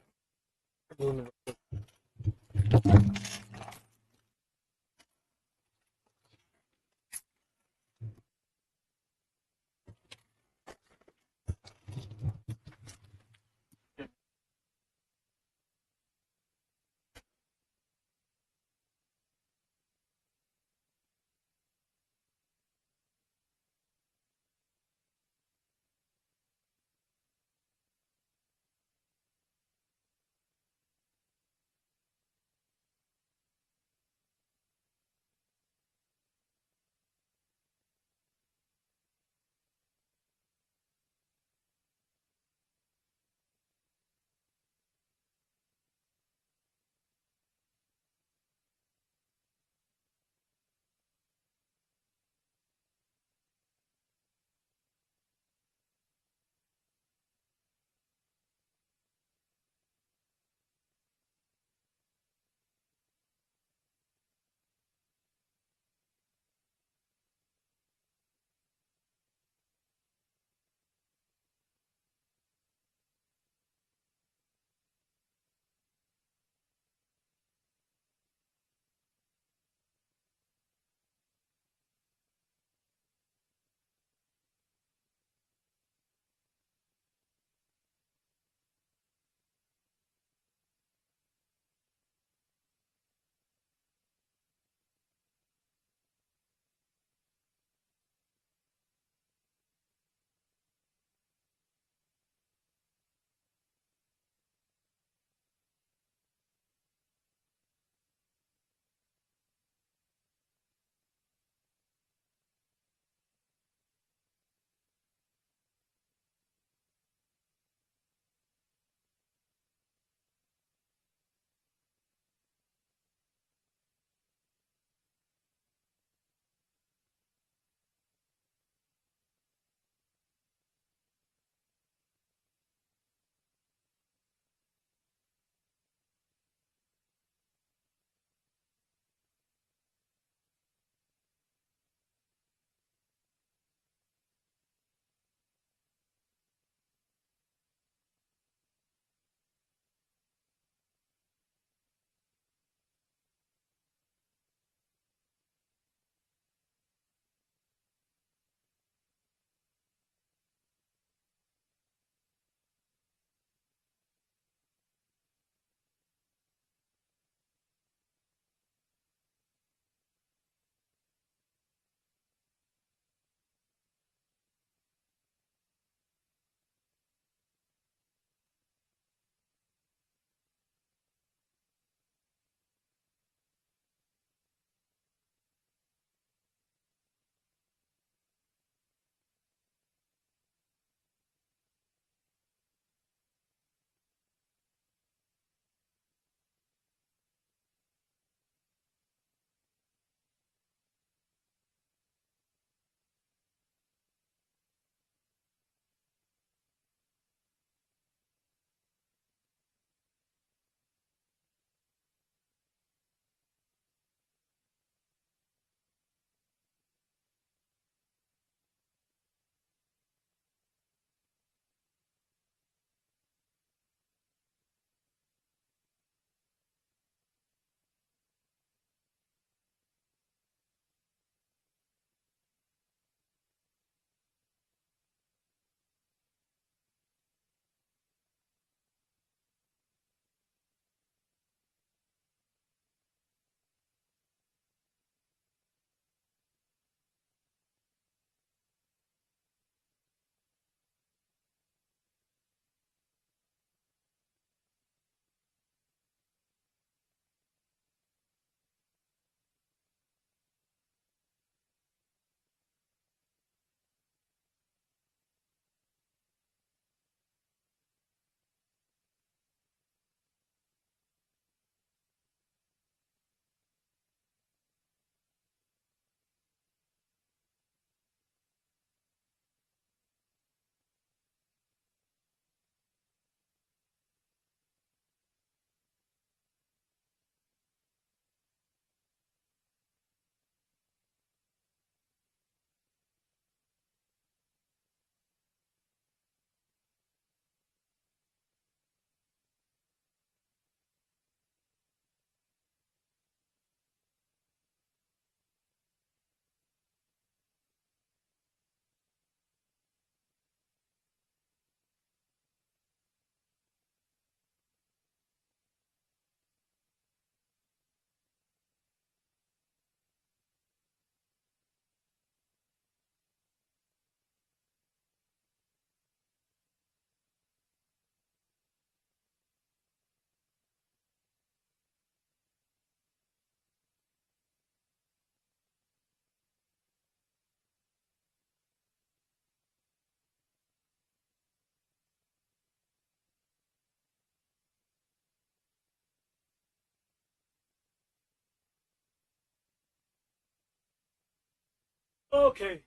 Okay.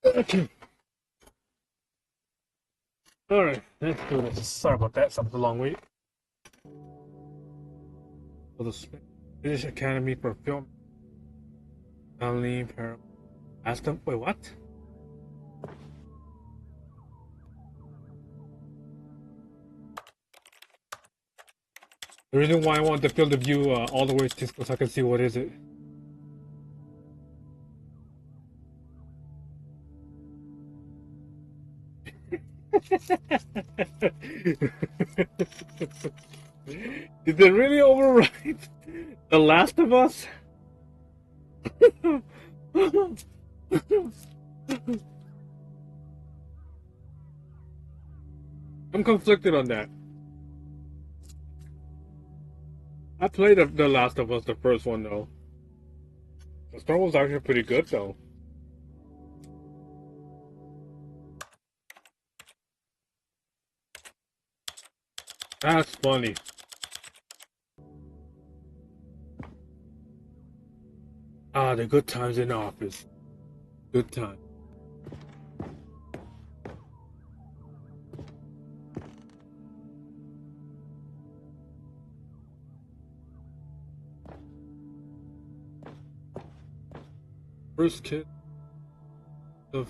Okay. Alright, let's do this. Sorry about that. Something's a long wait. For the British Academy for Film. Stanley Parable. Ask them. Wait, what? The reason why I want the field of view all the way is just so I can see what is it. Did they really override The Last of Us? I'm conflicted on that. I played The Last of Us, the first one, though. The story was actually pretty good, though. That's funny. Ah, the good times in office. Good time. First kid of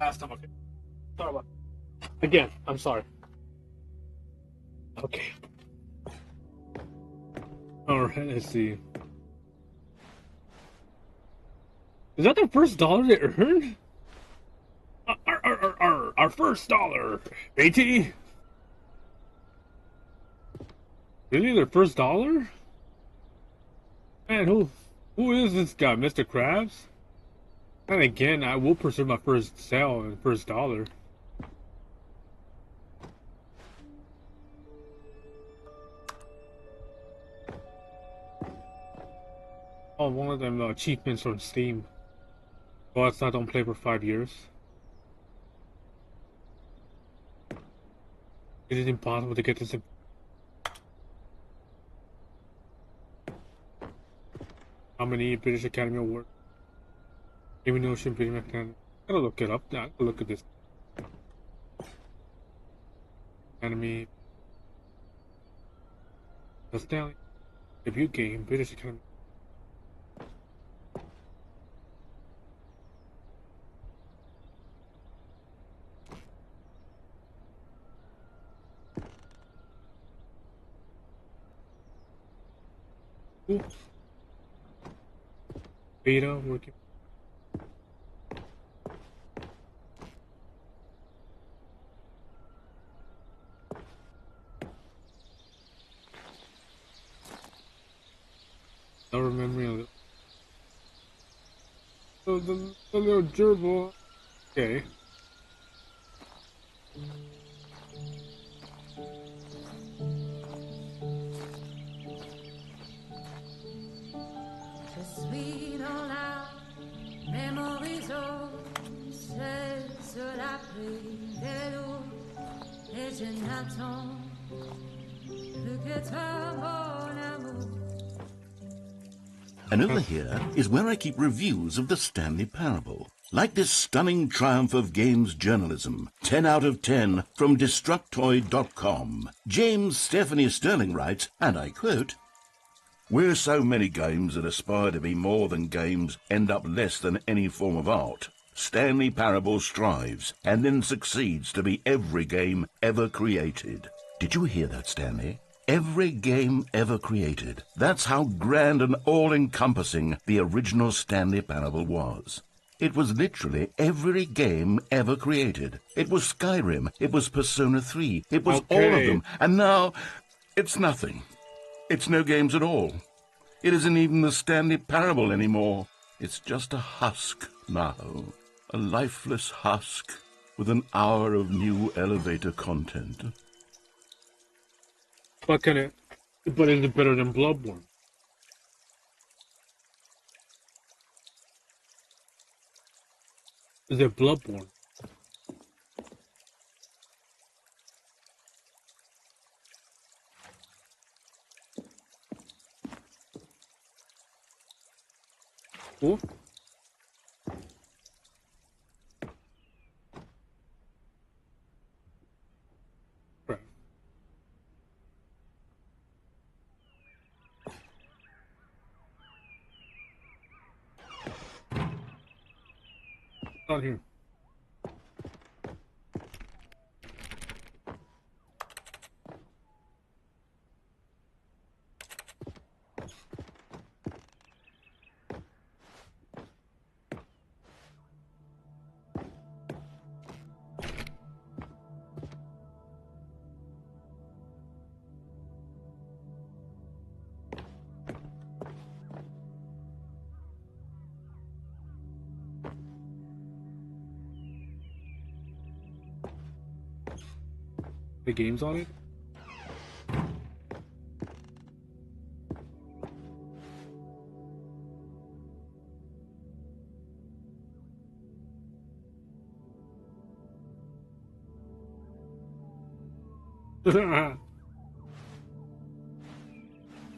last time. Okay. Sorry about again. I'm sorry. Okay. All right. Let's see. Is that the first dollar they earned? Our first dollar. AT. Really, their first dollar? Man, who is this guy, Mr. Krabs? And again, I will pursue my first sale and first dollar. Oh one of them achievements on Steam. Well, it's not on play for 5 years. It is impossible to get this. How many British Academy Awards? Even though British Academy. I gotta look it up. Yeah, I gotta look at this. Academy. The Stanley debut game, British Academy. Ooh. Beta working. Not remembering the little gerbil. Okay.
Suis dans la mémorisation, c'est la pluie de l'eau, et je n'attends plus que toi, mon amour.
And over here is where I keep reviews of the Stanley Parable. Like this stunning triumph of games journalism, 10 out of 10 from Destructoid.com. James Stephanie Sterling writes, and I quote, "Where so many games that aspire to be more than games end up less than any form of art, Stanley Parable strives and then succeeds to be every game ever created." Did you hear that, Stanley? Every game ever created. That's how grand and all-encompassing the original Stanley Parable was. It was literally every game ever created. It was Skyrim, it was Persona 3, it was all of them, and now it's nothing. It's no games at all. It isn't even the Stanley Parable anymore. It's just a husk now, a lifeless husk with an hour of new elevator content.
But is it better than Bloodborne? Is it Bloodborne? Cool. Right. Not here. The game's on it?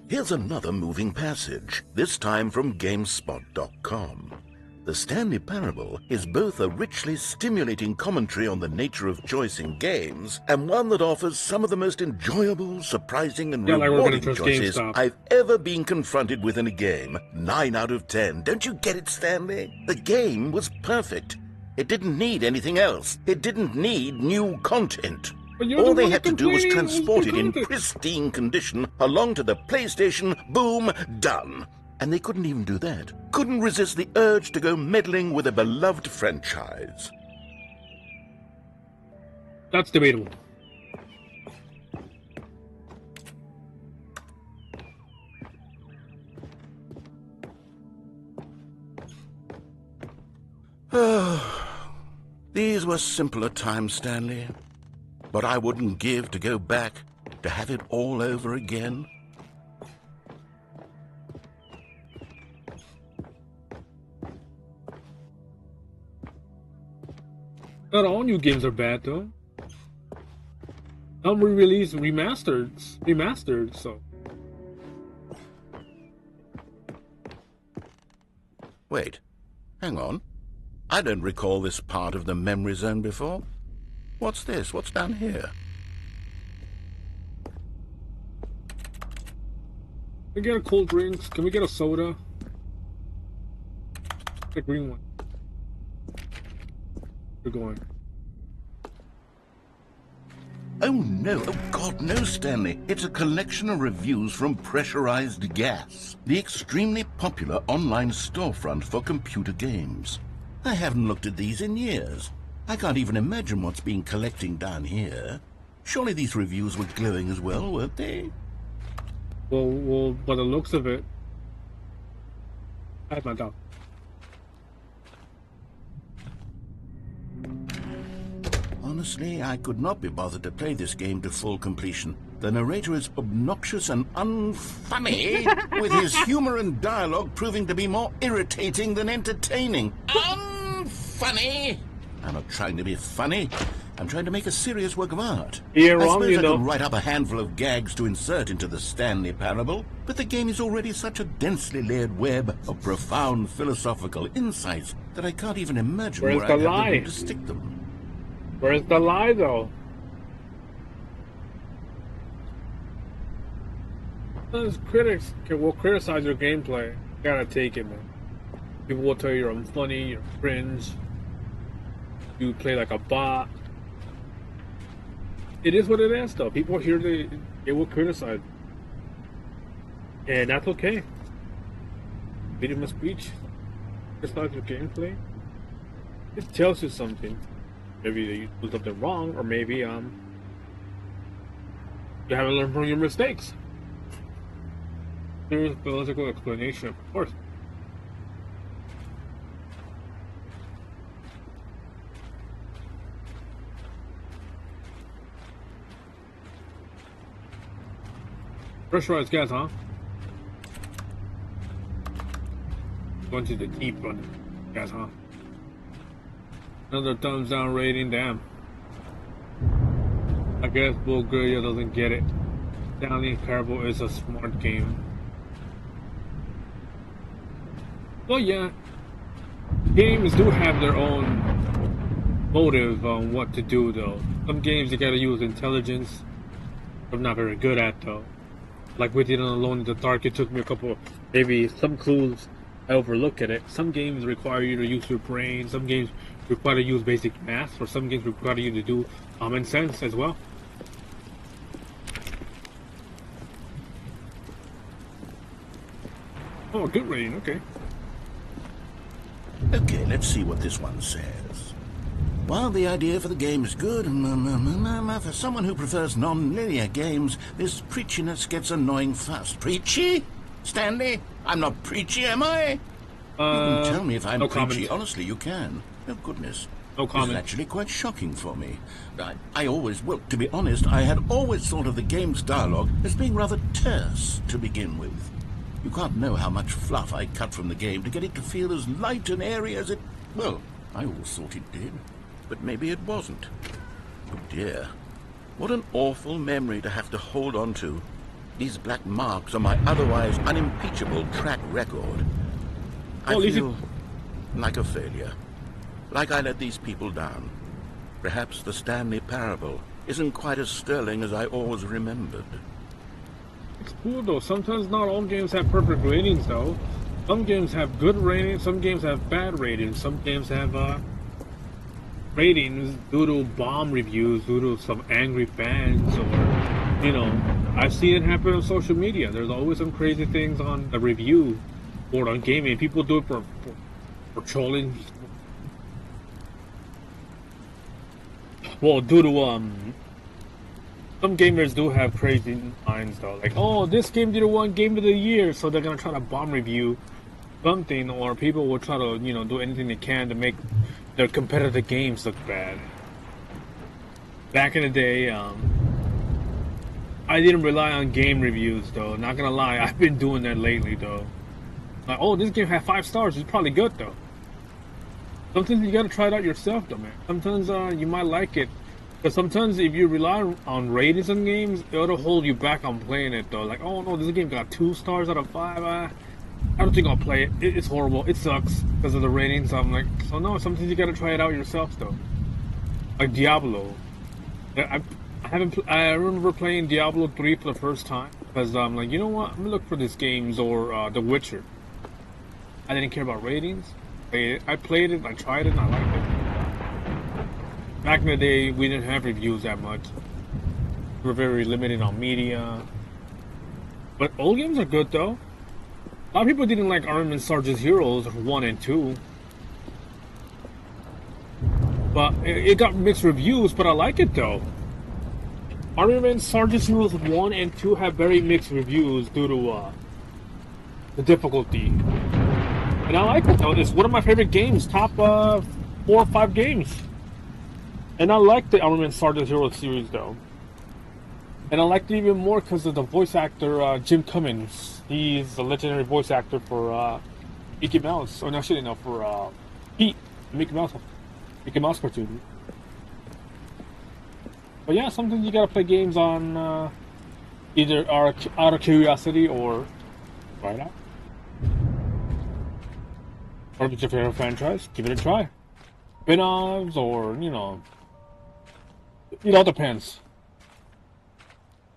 Here's another moving passage, this time from GameSpot.com. The Stanley Parable is both a richly stimulating commentary on the nature of choice in games and one that offers some of the most enjoyable, surprising, and rewarding choices I've ever been confronted with in a game. 9 out of 10. Don't you get it, Stanley? The game was perfect. It didn't need anything else. It didn't need new content. All they had to do was transport it in pristine condition along to the PlayStation. Boom, done. And they couldn't even do that. Couldn't resist the urge to go meddling with a beloved franchise.
That's debatable.
These were simpler times, Stanley. But I wouldn't give to go back to have it all over again.
Not all new games are bad though. Some re-release remastered, so.
Wait, hang on. I don't recall this part of the memory zone before. What's this? What's down here?
Can we get a cold drinks? Can we get a soda? The green one. We're going.
Oh no, oh God, no, Stanley. It's a collection of reviews from Pressurized Gas, the extremely popular online storefront for computer games. I haven't looked at these in years. I can't even imagine what's been collecting down here. Surely these reviews were glowing as well, weren't they?
Well, by the looks of it, I have my doubt.
Honestly, I could not be bothered to play this game to full completion. The narrator is obnoxious and unfunny, with his humor and dialogue proving to be more irritating than entertaining. Unfunny! I'm not trying to be funny. I'm trying to make a serious work of art.
Yeah,
I
wrong,
suppose
you
I
know.
could write up a handful of gags to insert into the Stanley Parable, but the game is already such a densely layered web of profound philosophical insights that I can't even imagine
Where's
where
the
I'd have
lie?
the room to stick them.
Where's the lie, though? Those critics will criticize your gameplay. You gotta take it, man. People will tell you you're unfunny, you're cringe, you play like a bot. It is what it is, though. People here, they will criticize. And that's okay. Freedom of speech. Criticize your gameplay. It tells you something. Maybe you do something wrong, or maybe you haven't learned from your mistakes. There's a logical explanation, of course. Pressurized gas, huh? Going to the deep on gas, huh? Another thumbs down rating, damn. I guess Bulgaria doesn't get it. Stanley Parable is a smart game. Well, yeah. Games do have their own motive on what to do, though. Some games you gotta use intelligence. I'm not very good at, though. Like we did on Alone in the Dark, it took me a couple, maybe some clues I overlook at it. Some games require you to use your brain. Some games require to use basic math, or some games require you to do common sense as well. Oh, good rating, okay.
Okay, let's see what this one says. While the idea for the game is good, for someone who prefers non-linear games, this preachiness gets annoying fast. Preachy? Stanley? I'm not preachy, am I? You can tell me if I'm
no
preachy.
comment.
Honestly, you can. Oh, goodness.
No
This
comment.
is actually quite shocking for me. I always, well, to be honest, I had always thought of the game's dialogue as being rather terse to begin with. You can't know how much fluff I cut from the game to get it to feel as light and airy as it... Well, I always thought it did. But maybe it wasn't. Oh dear. What an awful memory to have to hold on to. These black marks on my otherwise unimpeachable track record. I feel like a failure. Like I let these people down. Perhaps the Stanley Parable isn't quite as sterling as I always remembered.
It's cool though. Sometimes not all games have perfect ratings though. Some games have good ratings, some games have bad ratings, some games have ratings due to bomb reviews, due to some angry fans, or you know, I've seen it happen on social media. There's always some crazy things on the review board on gaming. People do it for trolling. Well, due to some gamers do have crazy minds though, like, oh, this game did won Game of the Year, so they're gonna try to bomb review something, or people will try to, you know, do anything they can to make their competitive games look bad. Back in the day, I didn't rely on game reviews though. Not gonna lie, I've been doing that lately though. Like, oh, this game had 5 stars, it's probably good though. Sometimes you gotta try it out yourself, though, man. Sometimes you might like it, but sometimes if you rely on ratings on games, it'll hold you back on playing it, though. Like, oh no, this game got 2 stars out of 5. I don't think I'll play it. It's horrible. It sucks because of the ratings. I'm like, so no. Sometimes you gotta try it out yourself, though. Like Diablo. I remember playing Diablo 3 for the first time because I'm like, you know what? I'm gonna look for these games or The Witcher. I didn't care about ratings. I played it, I tried it, and I liked it. Back in the day, we didn't have reviews that much. We were very limited on media. But old games are good, though. A lot of people didn't like Armament Sarge's Heroes 1 and 2. But it got mixed reviews, but I like it, though. Armament Sarge's Heroes 1 and 2 have very mixed reviews due to the difficulty. And I like it, though. It's one of my favorite games. Top 4 or 5 games. And I like the Armament Sarge's Heroes series, though. And I liked it even more because of the voice actor, Jim Cummings. He's the legendary voice actor for Mickey Mouse. Or no, actually, no, for Pete, Mickey Mouse cartoon. But yeah, sometimes you gotta play games on either out of curiosity or try it out. Or if it's your favorite franchise, give it a try. Spin-offs or, you know, it all depends.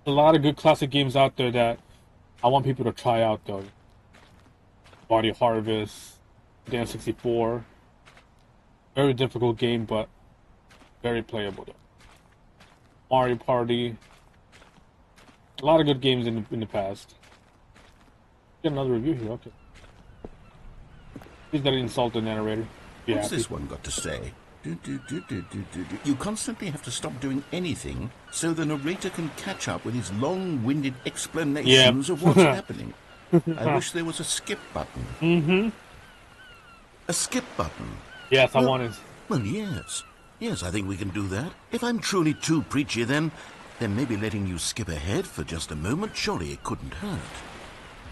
There's a lot of good classic games out there that I want people to try out, though. Body Harvest, Dance 64. Very difficult game, but very playable, though. Mario Party. A lot of good games in the past. Get another review here, okay. Please don't insult the narrator.
What's this one got to say? You constantly have to stop doing anything so the narrator can catch up with his long-winded explanations of what's happening. I wish there was a skip button.
Mm-hmm.
A skip button?
Yes, I want it.
Well, yes. Yes, I think we can do that. If I'm truly too preachy, then maybe letting you skip ahead for just a moment, surely it couldn't hurt.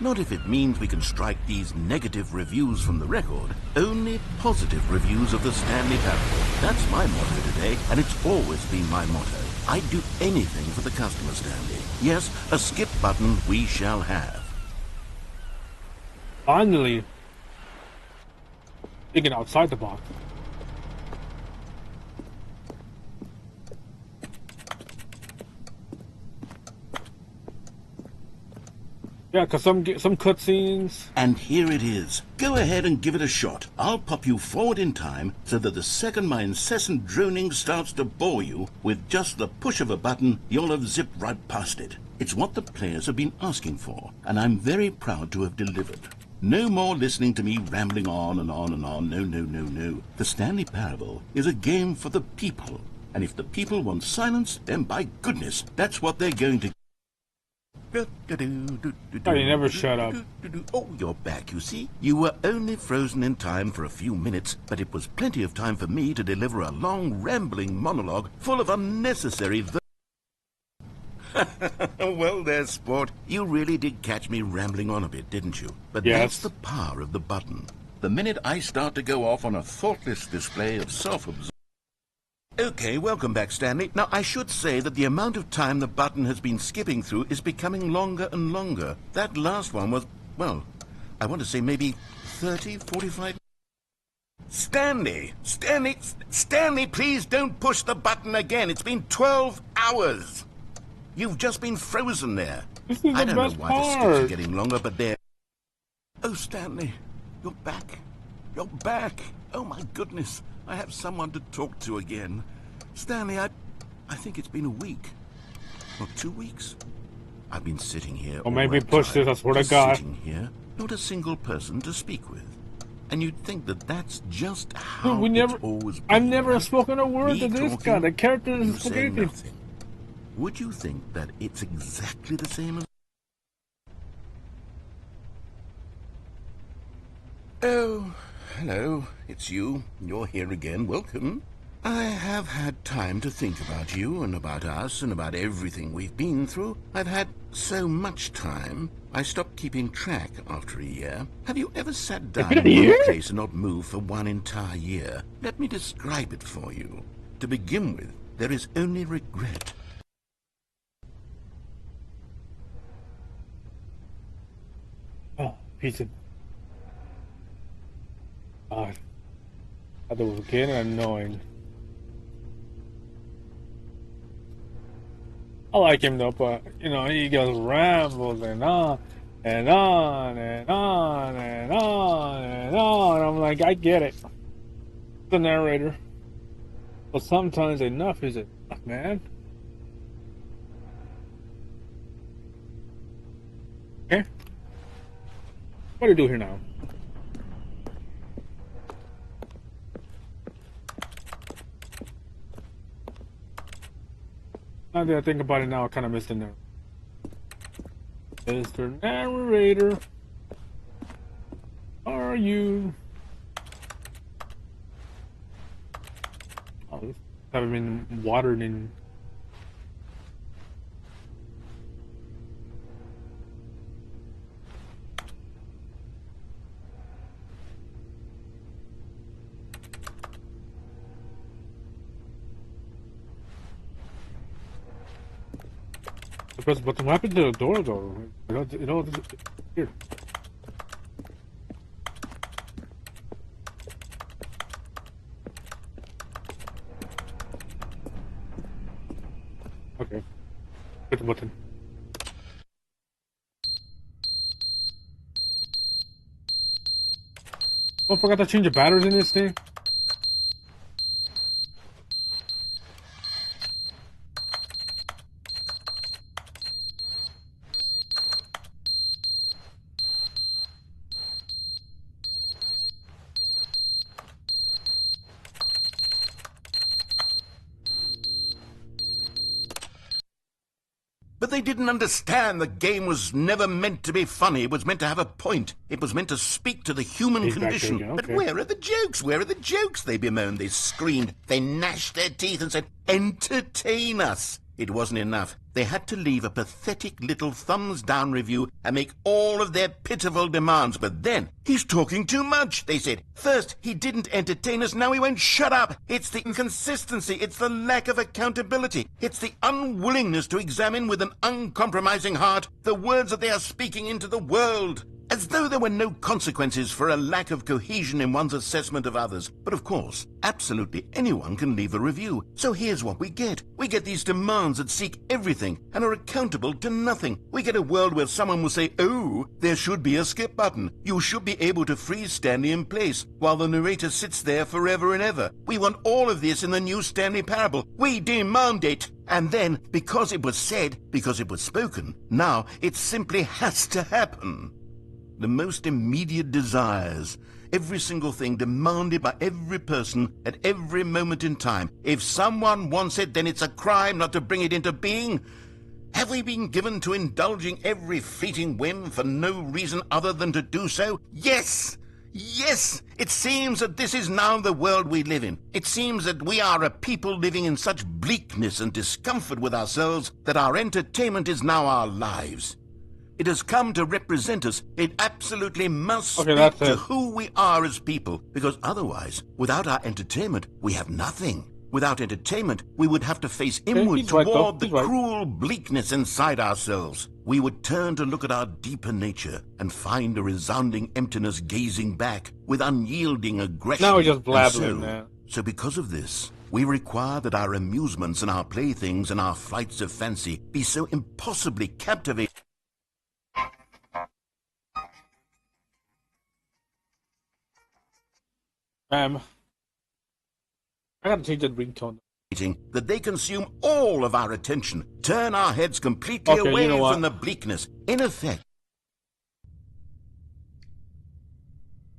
Not if it means we can strike these negative reviews from the record. Only positive reviews of the Stanley Parable. That's my motto today, and it's always been my motto. I'd do anything for the customer, Stanley. Yes, a skip button we shall have.
Finally, thinking outside the box. Yeah, because some cutscenes...
And here it is. Go ahead and give it a shot. I'll pop you forward in time so that the second my incessant droning starts to bore you, with just the push of a button, you'll have zipped right past it. It's what the players have been asking for, and I'm very proud to have delivered. No more listening to me rambling on and on and on. No, no, no, no. The Stanley Parable is a game for the people. And if the people want silence, then by goodness, that's what they're going to...
Oh, you never shut up.
Oh, you're back, you see? You were only frozen in time for a few minutes, but it was plenty of time for me to deliver a long, rambling monologue full of unnecessary... Well there, sport. You really did catch me rambling on a bit, didn't you? But that's the power of the button. The minute I start to go off on a thoughtless display of self-absorption... Okay, welcome back, Stanley. Now, I should say that the amount of time the button has been skipping through is becoming longer and longer. That last one was, well, I want to say maybe 30, 45... Stanley! Stanley, please don't push the button again. It's been 12 hours. You've just been frozen there. I don't know why the skips are getting longer, but they're... Oh, Stanley, you're back. You're back. Oh, my goodness. I have someone to talk to again. Stanley, I think it's been a week. Or 2 weeks. I've been sitting here
or maybe push this, I swear to God.
Sitting here, not a single person to speak with. And you'd think that that's just how it's always been.
I've never spoken a word to this guy. The character is
nothing. Would you think that it's exactly the same as... Oh, hello. It's you. You're here again. Welcome. I have had time to think about you and about us and about everything we've been through. I've had so much time, I stopped keeping track after a year. Have you ever sat down in one place and not moved for one entire year? Let me describe it for you. To begin with, there is only regret.
Oh, piece of... God. I thought it was getting annoying. I like him though, but you know, he goes rambles and on and on and on and on and on. I'm like, I get it. The narrator. But sometimes enough is enough, man. Okay. What do you do here now? Now that I think about it now, I kind of missed the narrator. Mr. Narrator, are you? Oh, this haven't been watered in. But what happened to the door though? It all disappeared. Okay. Hit the button. Oh, I forgot to change the batteries in this thing.
But they didn't understand the game was never meant to be funny. It was meant to have a point. It was meant to speak to the human condition.
Okay.
But where are the jokes? Where are the jokes? They bemoaned, they screamed, they gnashed their teeth and said, entertain us. It wasn't enough. They had to leave a pathetic little thumbs-down review and make all of their pitiful demands. But then, he's talking too much, they said. First, he didn't entertain us, now he won't shut up. It's the inconsistency, it's the lack of accountability. It's the unwillingness to examine with an uncompromising heart the words that they are speaking into the world. As though there were no consequences for a lack of cohesion in one's assessment of others. But of course, absolutely anyone can leave a review. So here's what we get. We get these demands that seek everything and are accountable to nothing. We get a world where someone will say, oh, there should be a skip button. You should be able to freeze Stanley in place while the narrator sits there forever and ever. We want all of this in the new Stanley Parable. We demand it. And then, because it was said, because it was spoken, now it simply has to happen. The most immediate desires, every single thing demanded by every person at every moment in time. If someone wants it, then it's a crime not to bring it into being. Have we been given to indulging every fleeting whim for no reason other than to do so? Yes! Yes! It seems that this is now the world we live in. It seems that we are a people living in such bleakness and discomfort with ourselves that our entertainment is now our lives. It has come to represent us. It absolutely must speak to who we are as people, because otherwise, without our entertainment, we have nothing. Without entertainment, we would have to face inward toward the cruel bleakness inside ourselves. We would turn to look at our deeper nature and find a resounding emptiness gazing back with unyielding aggression.
Now we're just blabbering, man.
So because of this, we require that our amusements and our playthings and our flights of fancy be so impossibly captivating.
I gotta change that ringtone.
That they consume all of our attention, turn our heads completely away from the bleakness. In effect.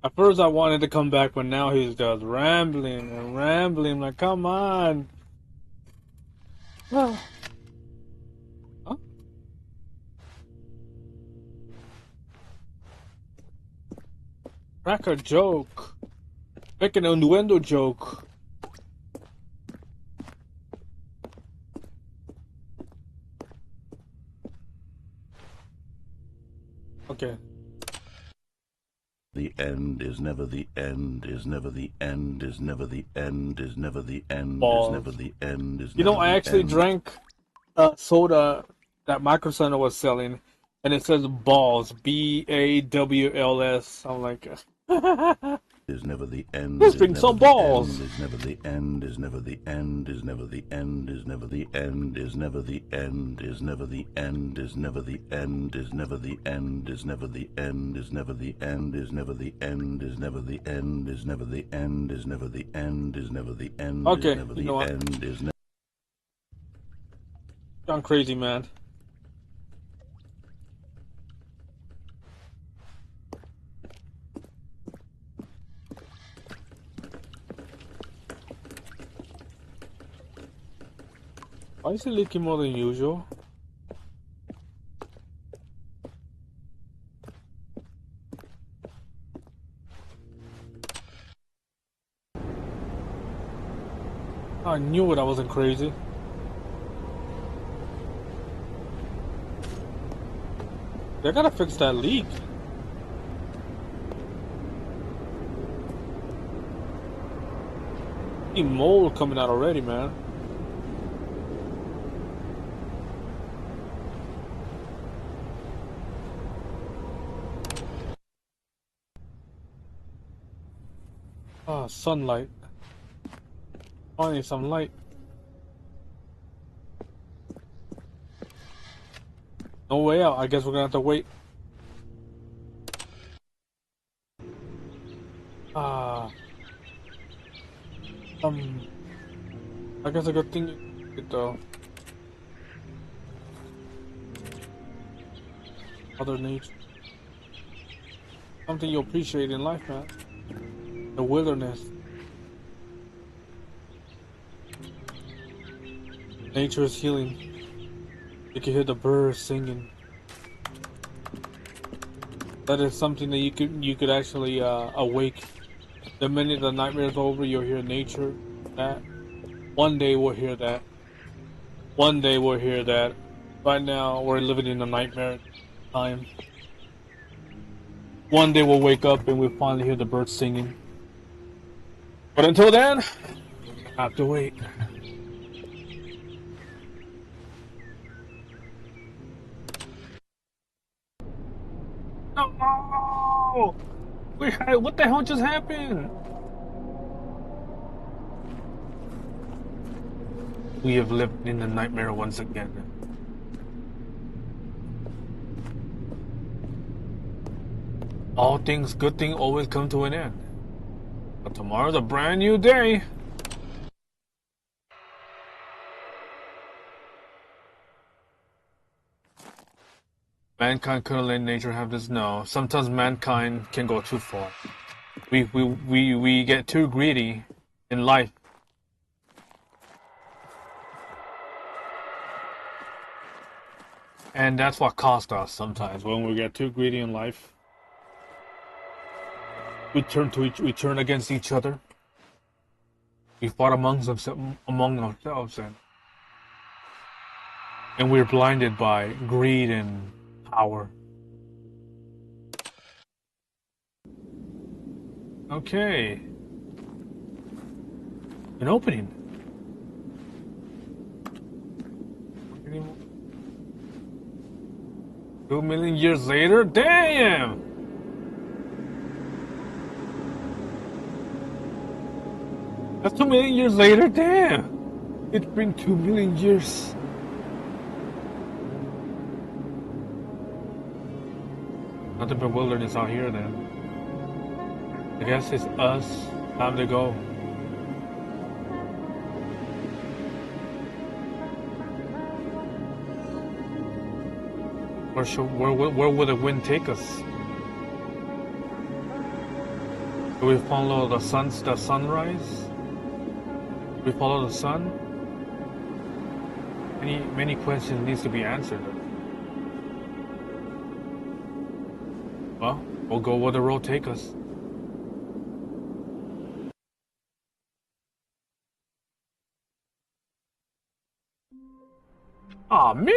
At first I wanted to come back, but now he's just rambling and rambling. Like, come on. Huh? Crack a joke. Make an innuendo joke. Okay.
The end is never the end, is never the end, is never the end, is never the end, is never
Balls.
the end, is
You
never
know, I
the
actually
end.
drank soda that Micro Center was selling, and it says balls, BAWLS. I'm like,
Is never the end,
let's
is
drink
never
some
the end,
balls.
is never the end, is never the end, is never the end, is never the end, is never the end, is never the end, is never the end, is never the end, is never the end, is never the end, is never the end, is never the end, is never the end, is never the end, is never the end, is
Okay,
never
you
the
know what?
end, is never.
I'm crazy, man. Why is it leaking more than usual? I knew it, I wasn't crazy. They gotta fix that leak. See mold coming out already, man. Ah, sunlight. Finally, some light. No way out. I guess we're gonna have to wait. Ah, I guess a good thing it though. Mother Nature. Something you appreciate in life, man. The wilderness. Nature is healing. You can hear the birds singing. That is something that you could actually awake. The minute the nightmare is over, you'll hear nature. That one day we'll hear that. One day we'll hear that. Right now we're living in a nightmare time. One day we'll wake up and we'll finally hear the birds singing. But until then, I have to wait. No! What the hell just happened? We have lived in the nightmare once again. All things, good thing always come to an end. But tomorrow's a brand new day. Mankind couldn't let nature have this. No, sometimes mankind can go too far. We get too greedy in life. And that's what costs us sometimes. When we get too greedy in life, we turn against each other. We fought among ourselves, and we're blinded by greed and power. Okay. An opening. 2 million years later? Damn! That's 2 million years later? Damn! It's been 2 million years. Nothing but wilderness out here then. I guess it's us. Time to go. Where will the wind take us? Do we follow the sunrise? Do we follow the sun? Many questions needs to be answered. Well, we'll go where the road take us. Aw, man!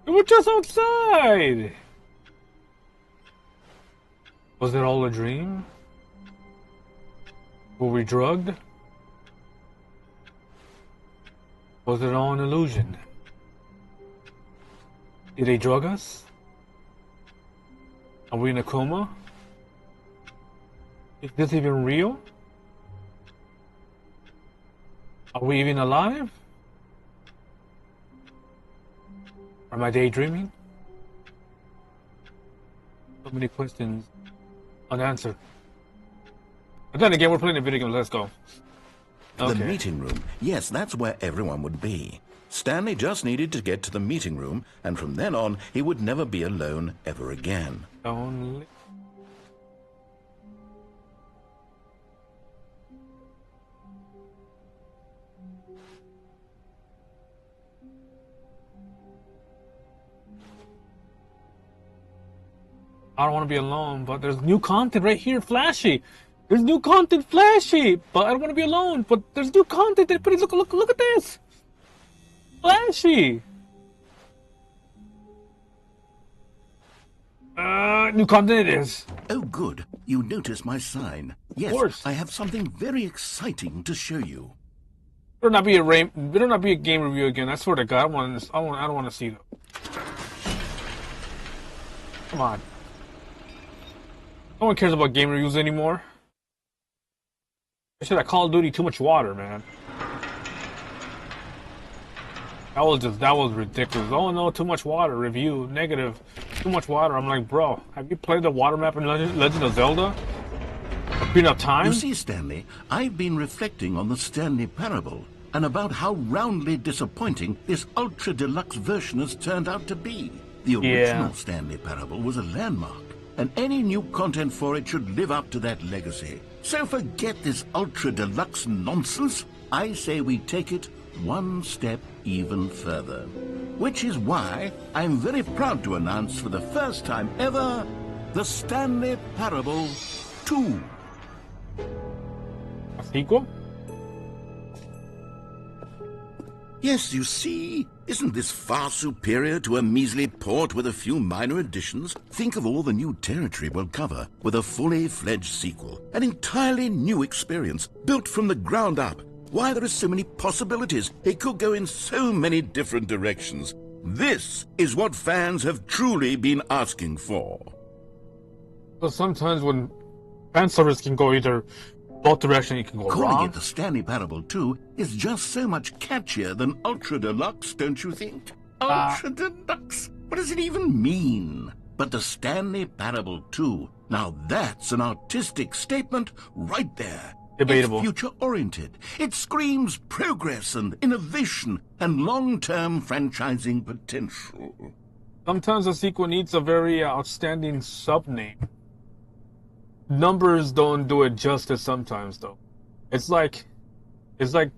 We were just outside! Was it all a dream? Were we drugged? Was it all an illusion? Did they drug us? Are we in a coma? Is this even real? Are we even alive? Am I daydreaming? So many questions unanswered. But then again, we're playing a video game. Let's go.
The meeting room. Yes, that's where everyone would be. Stanley just needed to get to the meeting room, and from then on, he would never be alone ever again.
Only. I don't want to be alone, but there's new content right here, flashy. There's new content, flashy. But I don't want to be alone. But there's new content. Look at this, flashy. New content it is.
Oh, good. You noticed my sign. Yes,
of course.
I have something very exciting to show you.
Better not be a game review again. I swear to God, I don't want to see them. Come on. No one cares about game reviews anymore. I said that Call of Duty too much water, man. That was ridiculous. Oh no, too much water. Review negative. Too much water. I'm like, bro, have you played the water map in Legend of Zelda? Enough time?
You see, Stanley, I've been reflecting on the Stanley Parable and about how roundly disappointing this ultra deluxe version has turned out to be. The original Stanley Parable was a landmark, and any new content for it should live up to that legacy. So forget this ultra deluxe nonsense. I say we take it one step even further. Which is why I'm very proud to announce for the first time ever, the Stanley Parable 2.
A sequel?
Yes, you see, isn't this far superior to a measly port with a few minor additions? Think of all the new territory we'll cover with a fully fledged sequel. An entirely new experience, built from the ground up. Why, there are so many possibilities. It could go in so many different directions. This is what fans have truly been asking for.
But sometimes when fan service can go either both directions, it can go
Calling
wrong.
it the Stanley Parable 2 is just so much catchier than Ultra Deluxe, don't you think? Ultra Deluxe? What does it even mean? But the Stanley Parable 2, now that's an artistic statement right there.
Debatable.
It's future-oriented. It screams progress and innovation and long-term franchising potential.
Sometimes a sequel needs a very outstanding sub-name. Numbers don't do it justice sometimes, though. It's like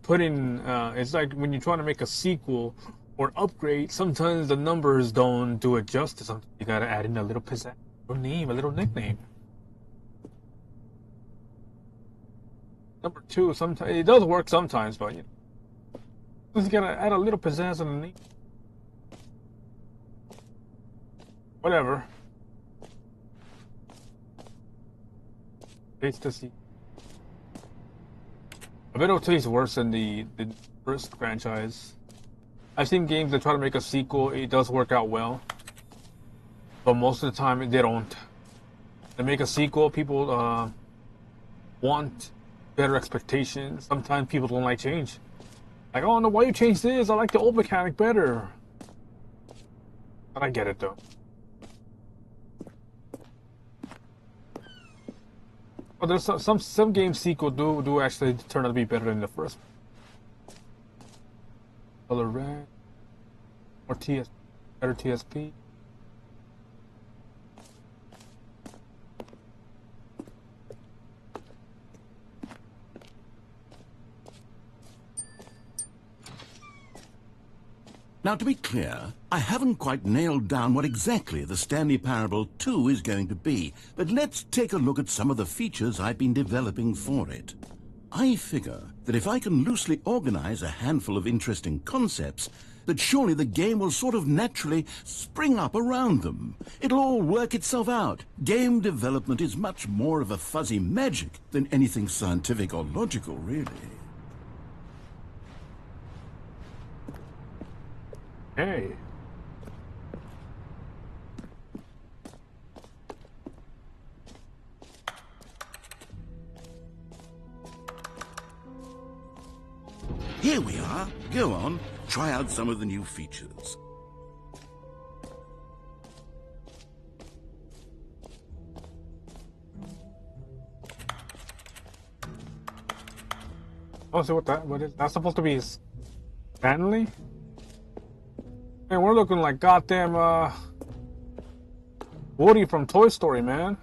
putting, it's like when you're trying to make a sequel or upgrade, sometimes the numbers don't do it justice. You gotta add in a little pizzazz, a little name, a little nickname. Number 2, sometimes it does work sometimes, but you just gotta add a little pizzazz on the name. Whatever. Taste to see. I bet it'll taste worse than the first franchise. I've seen games that try to make a sequel, it does work out well. But most of the time, they don't. They make a sequel, people want better expectations. Sometimes people don't like change. Like, oh no, why you changed this? I like the old mechanic better. But I get it though. But there's some game sequel do actually turn out to be better than the first. Color red or better TSP.
Now, to be clear, I haven't quite nailed down what exactly the Stanley Parable 2 is going to be, but let's take a look at some of the features I've been developing for it. I figure that if I can loosely organize a handful of interesting concepts, that surely the game will sort of naturally spring up around them. It'll all work itself out. Game development is much more of a fuzzy magic than anything scientific or logical, really.
Hey.
Here we are. Go on, try out some of the new features.
Oh, so what is that's supposed to be Stanley? Man, we're looking like goddamn Woody from Toy Story, man.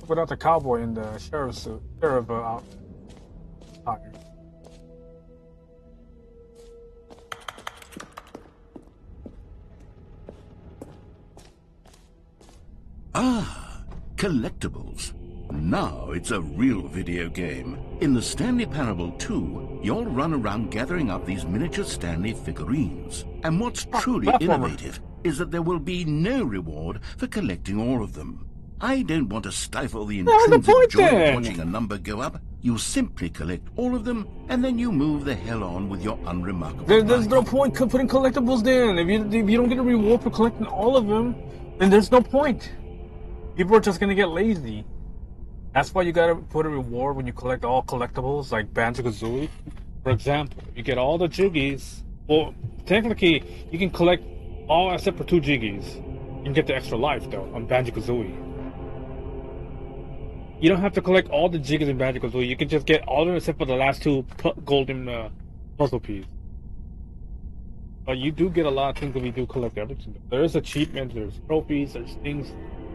Without the cowboy in the sheriff's suit, sheriff outfit.
Ah, collectibles. Now it's a real video game. In the Stanley Parable 2, you'll run around gathering up these miniature Stanley figurines. And what's truly innovative is that there will be no reward for collecting all of them. I don't want to stifle the intrinsic joy of watching a number go up. You simply collect all of them, and then you move the hell on with your unremarkable
There's no point putting collectibles in. If you don't get a reward for collecting all of them, then there's no point. People are just gonna get lazy. That's why you gotta put a reward when you collect all collectibles, like Banjo-Kazooie. For example, you get all the Jiggies. Well, technically, you can collect all except for 2 Jiggies. You can get the extra life, though, on Banjo-Kazooie. You don't have to collect all the Jiggies in Banjo-Kazooie. You can just get all of them except for the last 2 golden puzzle pieces. But you do get a lot of things when you do collect everything. There is achievements, there's trophies, there's things.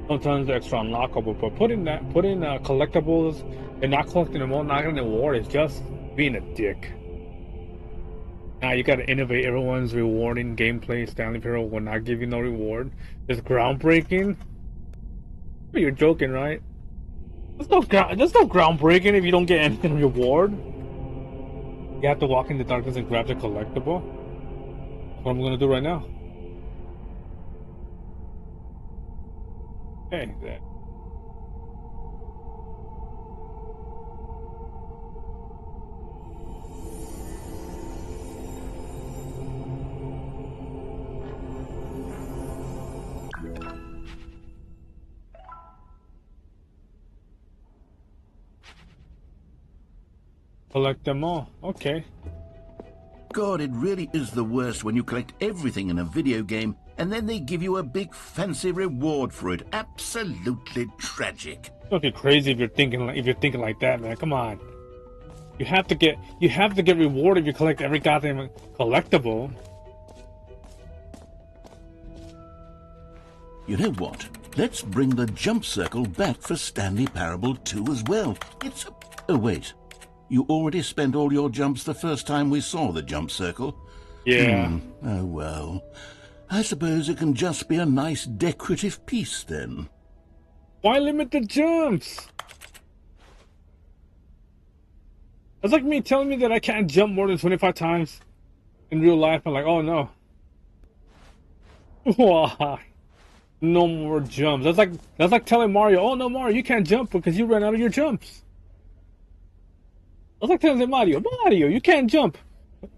Sometimes they're extra unlockable, but putting collectibles and not collecting them all, not getting an award is just being a dick. Now you gotta innovate. Everyone's rewarding gameplay. Stanley Parable will not give you no reward. It's groundbreaking. You're joking, right? There's no groundbreaking if you don't get any reward. You have to walk in the darkness and grab the collectible. That's what I'm gonna do right now. Okay, then. Collect them all. Okay.
God, it really is the worst when you collect everything in a video game and then they give you a big fancy reward for it. Absolutely tragic.
Don't be crazy if you're thinking like that, man. Come on. You have to get rewarded if you collect every goddamn collectible.
You know what? Let's bring the jump circle back for Stanley Parable 2 as well. Oh wait. You already spent all your jumps the first time we saw the jump circle?
Yeah.
Oh well. I suppose it can just be a nice decorative piece then.
Why limit the jumps? That's like me telling me that I can't jump more than 25 times in real life. I'm like, oh no. Why? No more jumps. That's like telling Mario, oh no Mario, you can't jump because you ran out of your jumps. That's like telling Mario, you can't jump.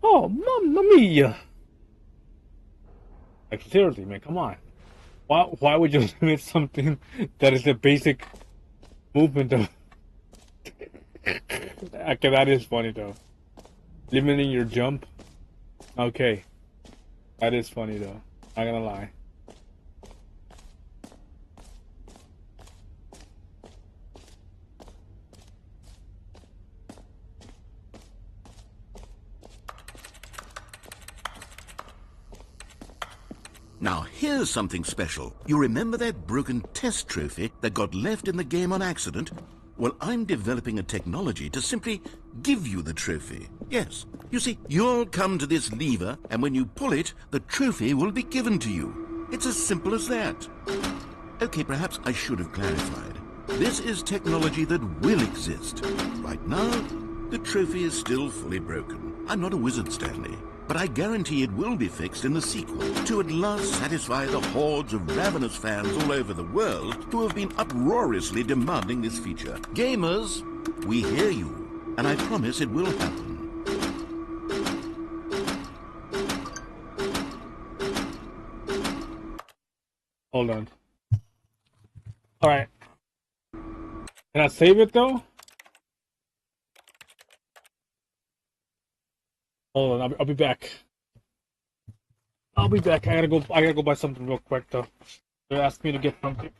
Oh, mamma mia. Like seriously, man, come on. Why would you limit something that is a basic movement of... Okay, that is funny though. Limiting your jump? Okay. That is funny though. Not gonna lie.
Now, here's something special. You remember that broken test trophy that got left in the game on accident? Well, I'm developing a technology to simply give you the trophy. Yes. You see, you'll come to this lever, and when you pull it, the trophy will be given to you. It's as simple as that. Okay, perhaps I should have clarified. This is technology that will exist. Right now, The trophy is still fully broken. I'm not a wizard, Stanley, but I guarantee it will be fixed in the sequel to at last satisfy the hordes of ravenous fans all over the world who have been uproariously demanding this feature. Gamers, we hear you, and I promise it will happen.
Hold on. Alright. Can I save it though? Hold on, I'll be back. I'll be back. I gotta go buy something real quick though. They asked me to get something.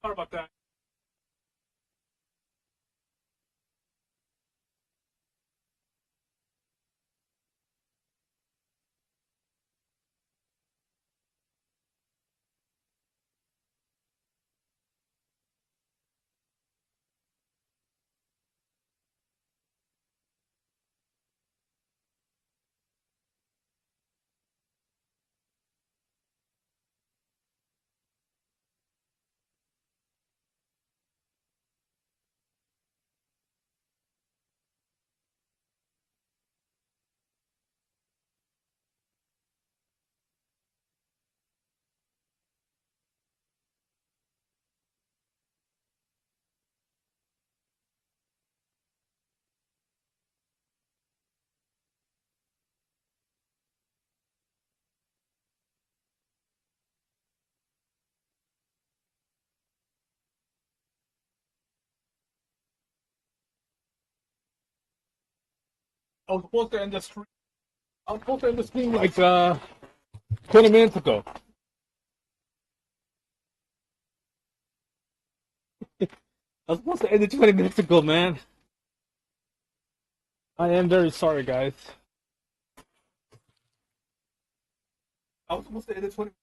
Sorry about that. I was supposed to end the stream. I was supposed to end the stream like 20 minutes ago. I was supposed to end it 20 minutes ago, man. I am very sorry, guys. I was supposed to end it 20 minutes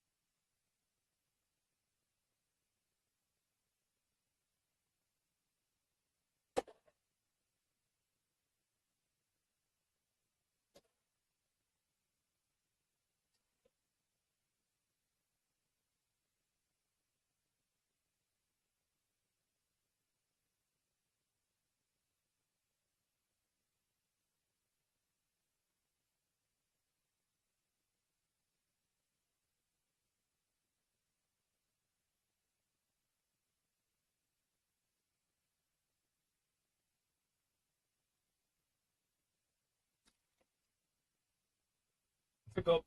ago.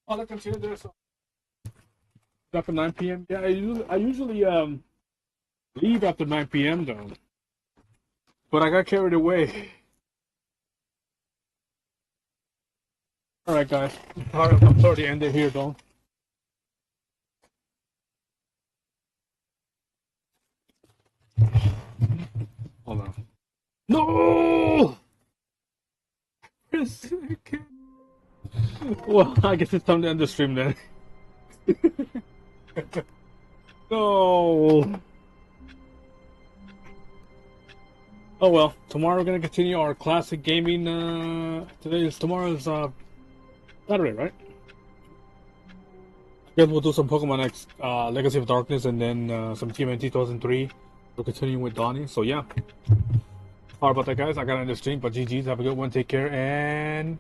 Oh, I consider this after 9 p.m. Yeah, I usually leave after 9 p.m. though, but I got carried away. All right, guys. I'm sorry to end it here, though. Hold on. No! Well, I guess it's time to end the stream then. No. Oh well. Tomorrow we're gonna continue our classic gaming. Tomorrow's Saturday, right? Guess we'll do some Pokemon X, Legacy of Darkness, and then some TMNT 2003. We're continuing with Donnie. So yeah. Sorry about that, guys. I gotta end the stream, but GG's. Have a good one. Take care and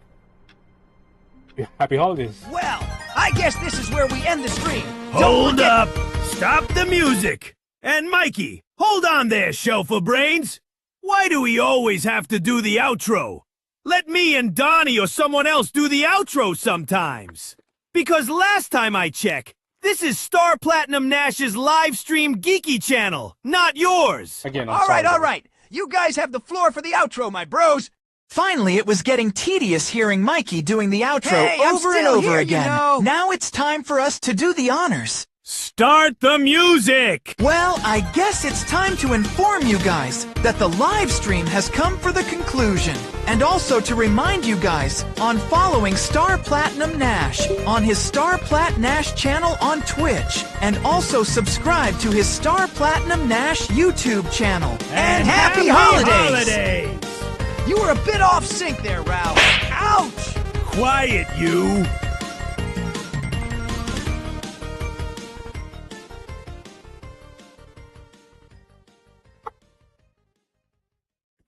happy holidays.
Well, I guess this is where we end the stream.
Hold up! Stop the music! And Mikey, hold on there, Shelf of Brains! Why do we always have to do the outro? Let me and Donnie or someone else do the outro sometimes. Because last time I checked, this is Star Platinum Nash's live stream geeky channel, not yours!
Again,
All right. You guys have the floor for the outro, my bros.
Finally, it was getting tedious hearing Mikey doing the outro
Hey, I'm
over and
still
over
here,
again.
you know.
Now it's time for us to do the honors.
Start the music!
Well, I guess it's time to inform you guys that the live stream has come for the conclusion. And also to remind you guys on following StarPlatinum on his StarPlatNash channel on Twitch. And also subscribe to his StarPlatinum YouTube channel.
And happy holidays!
You were a bit off sync there, Ralph. Ouch!
Quiet, you!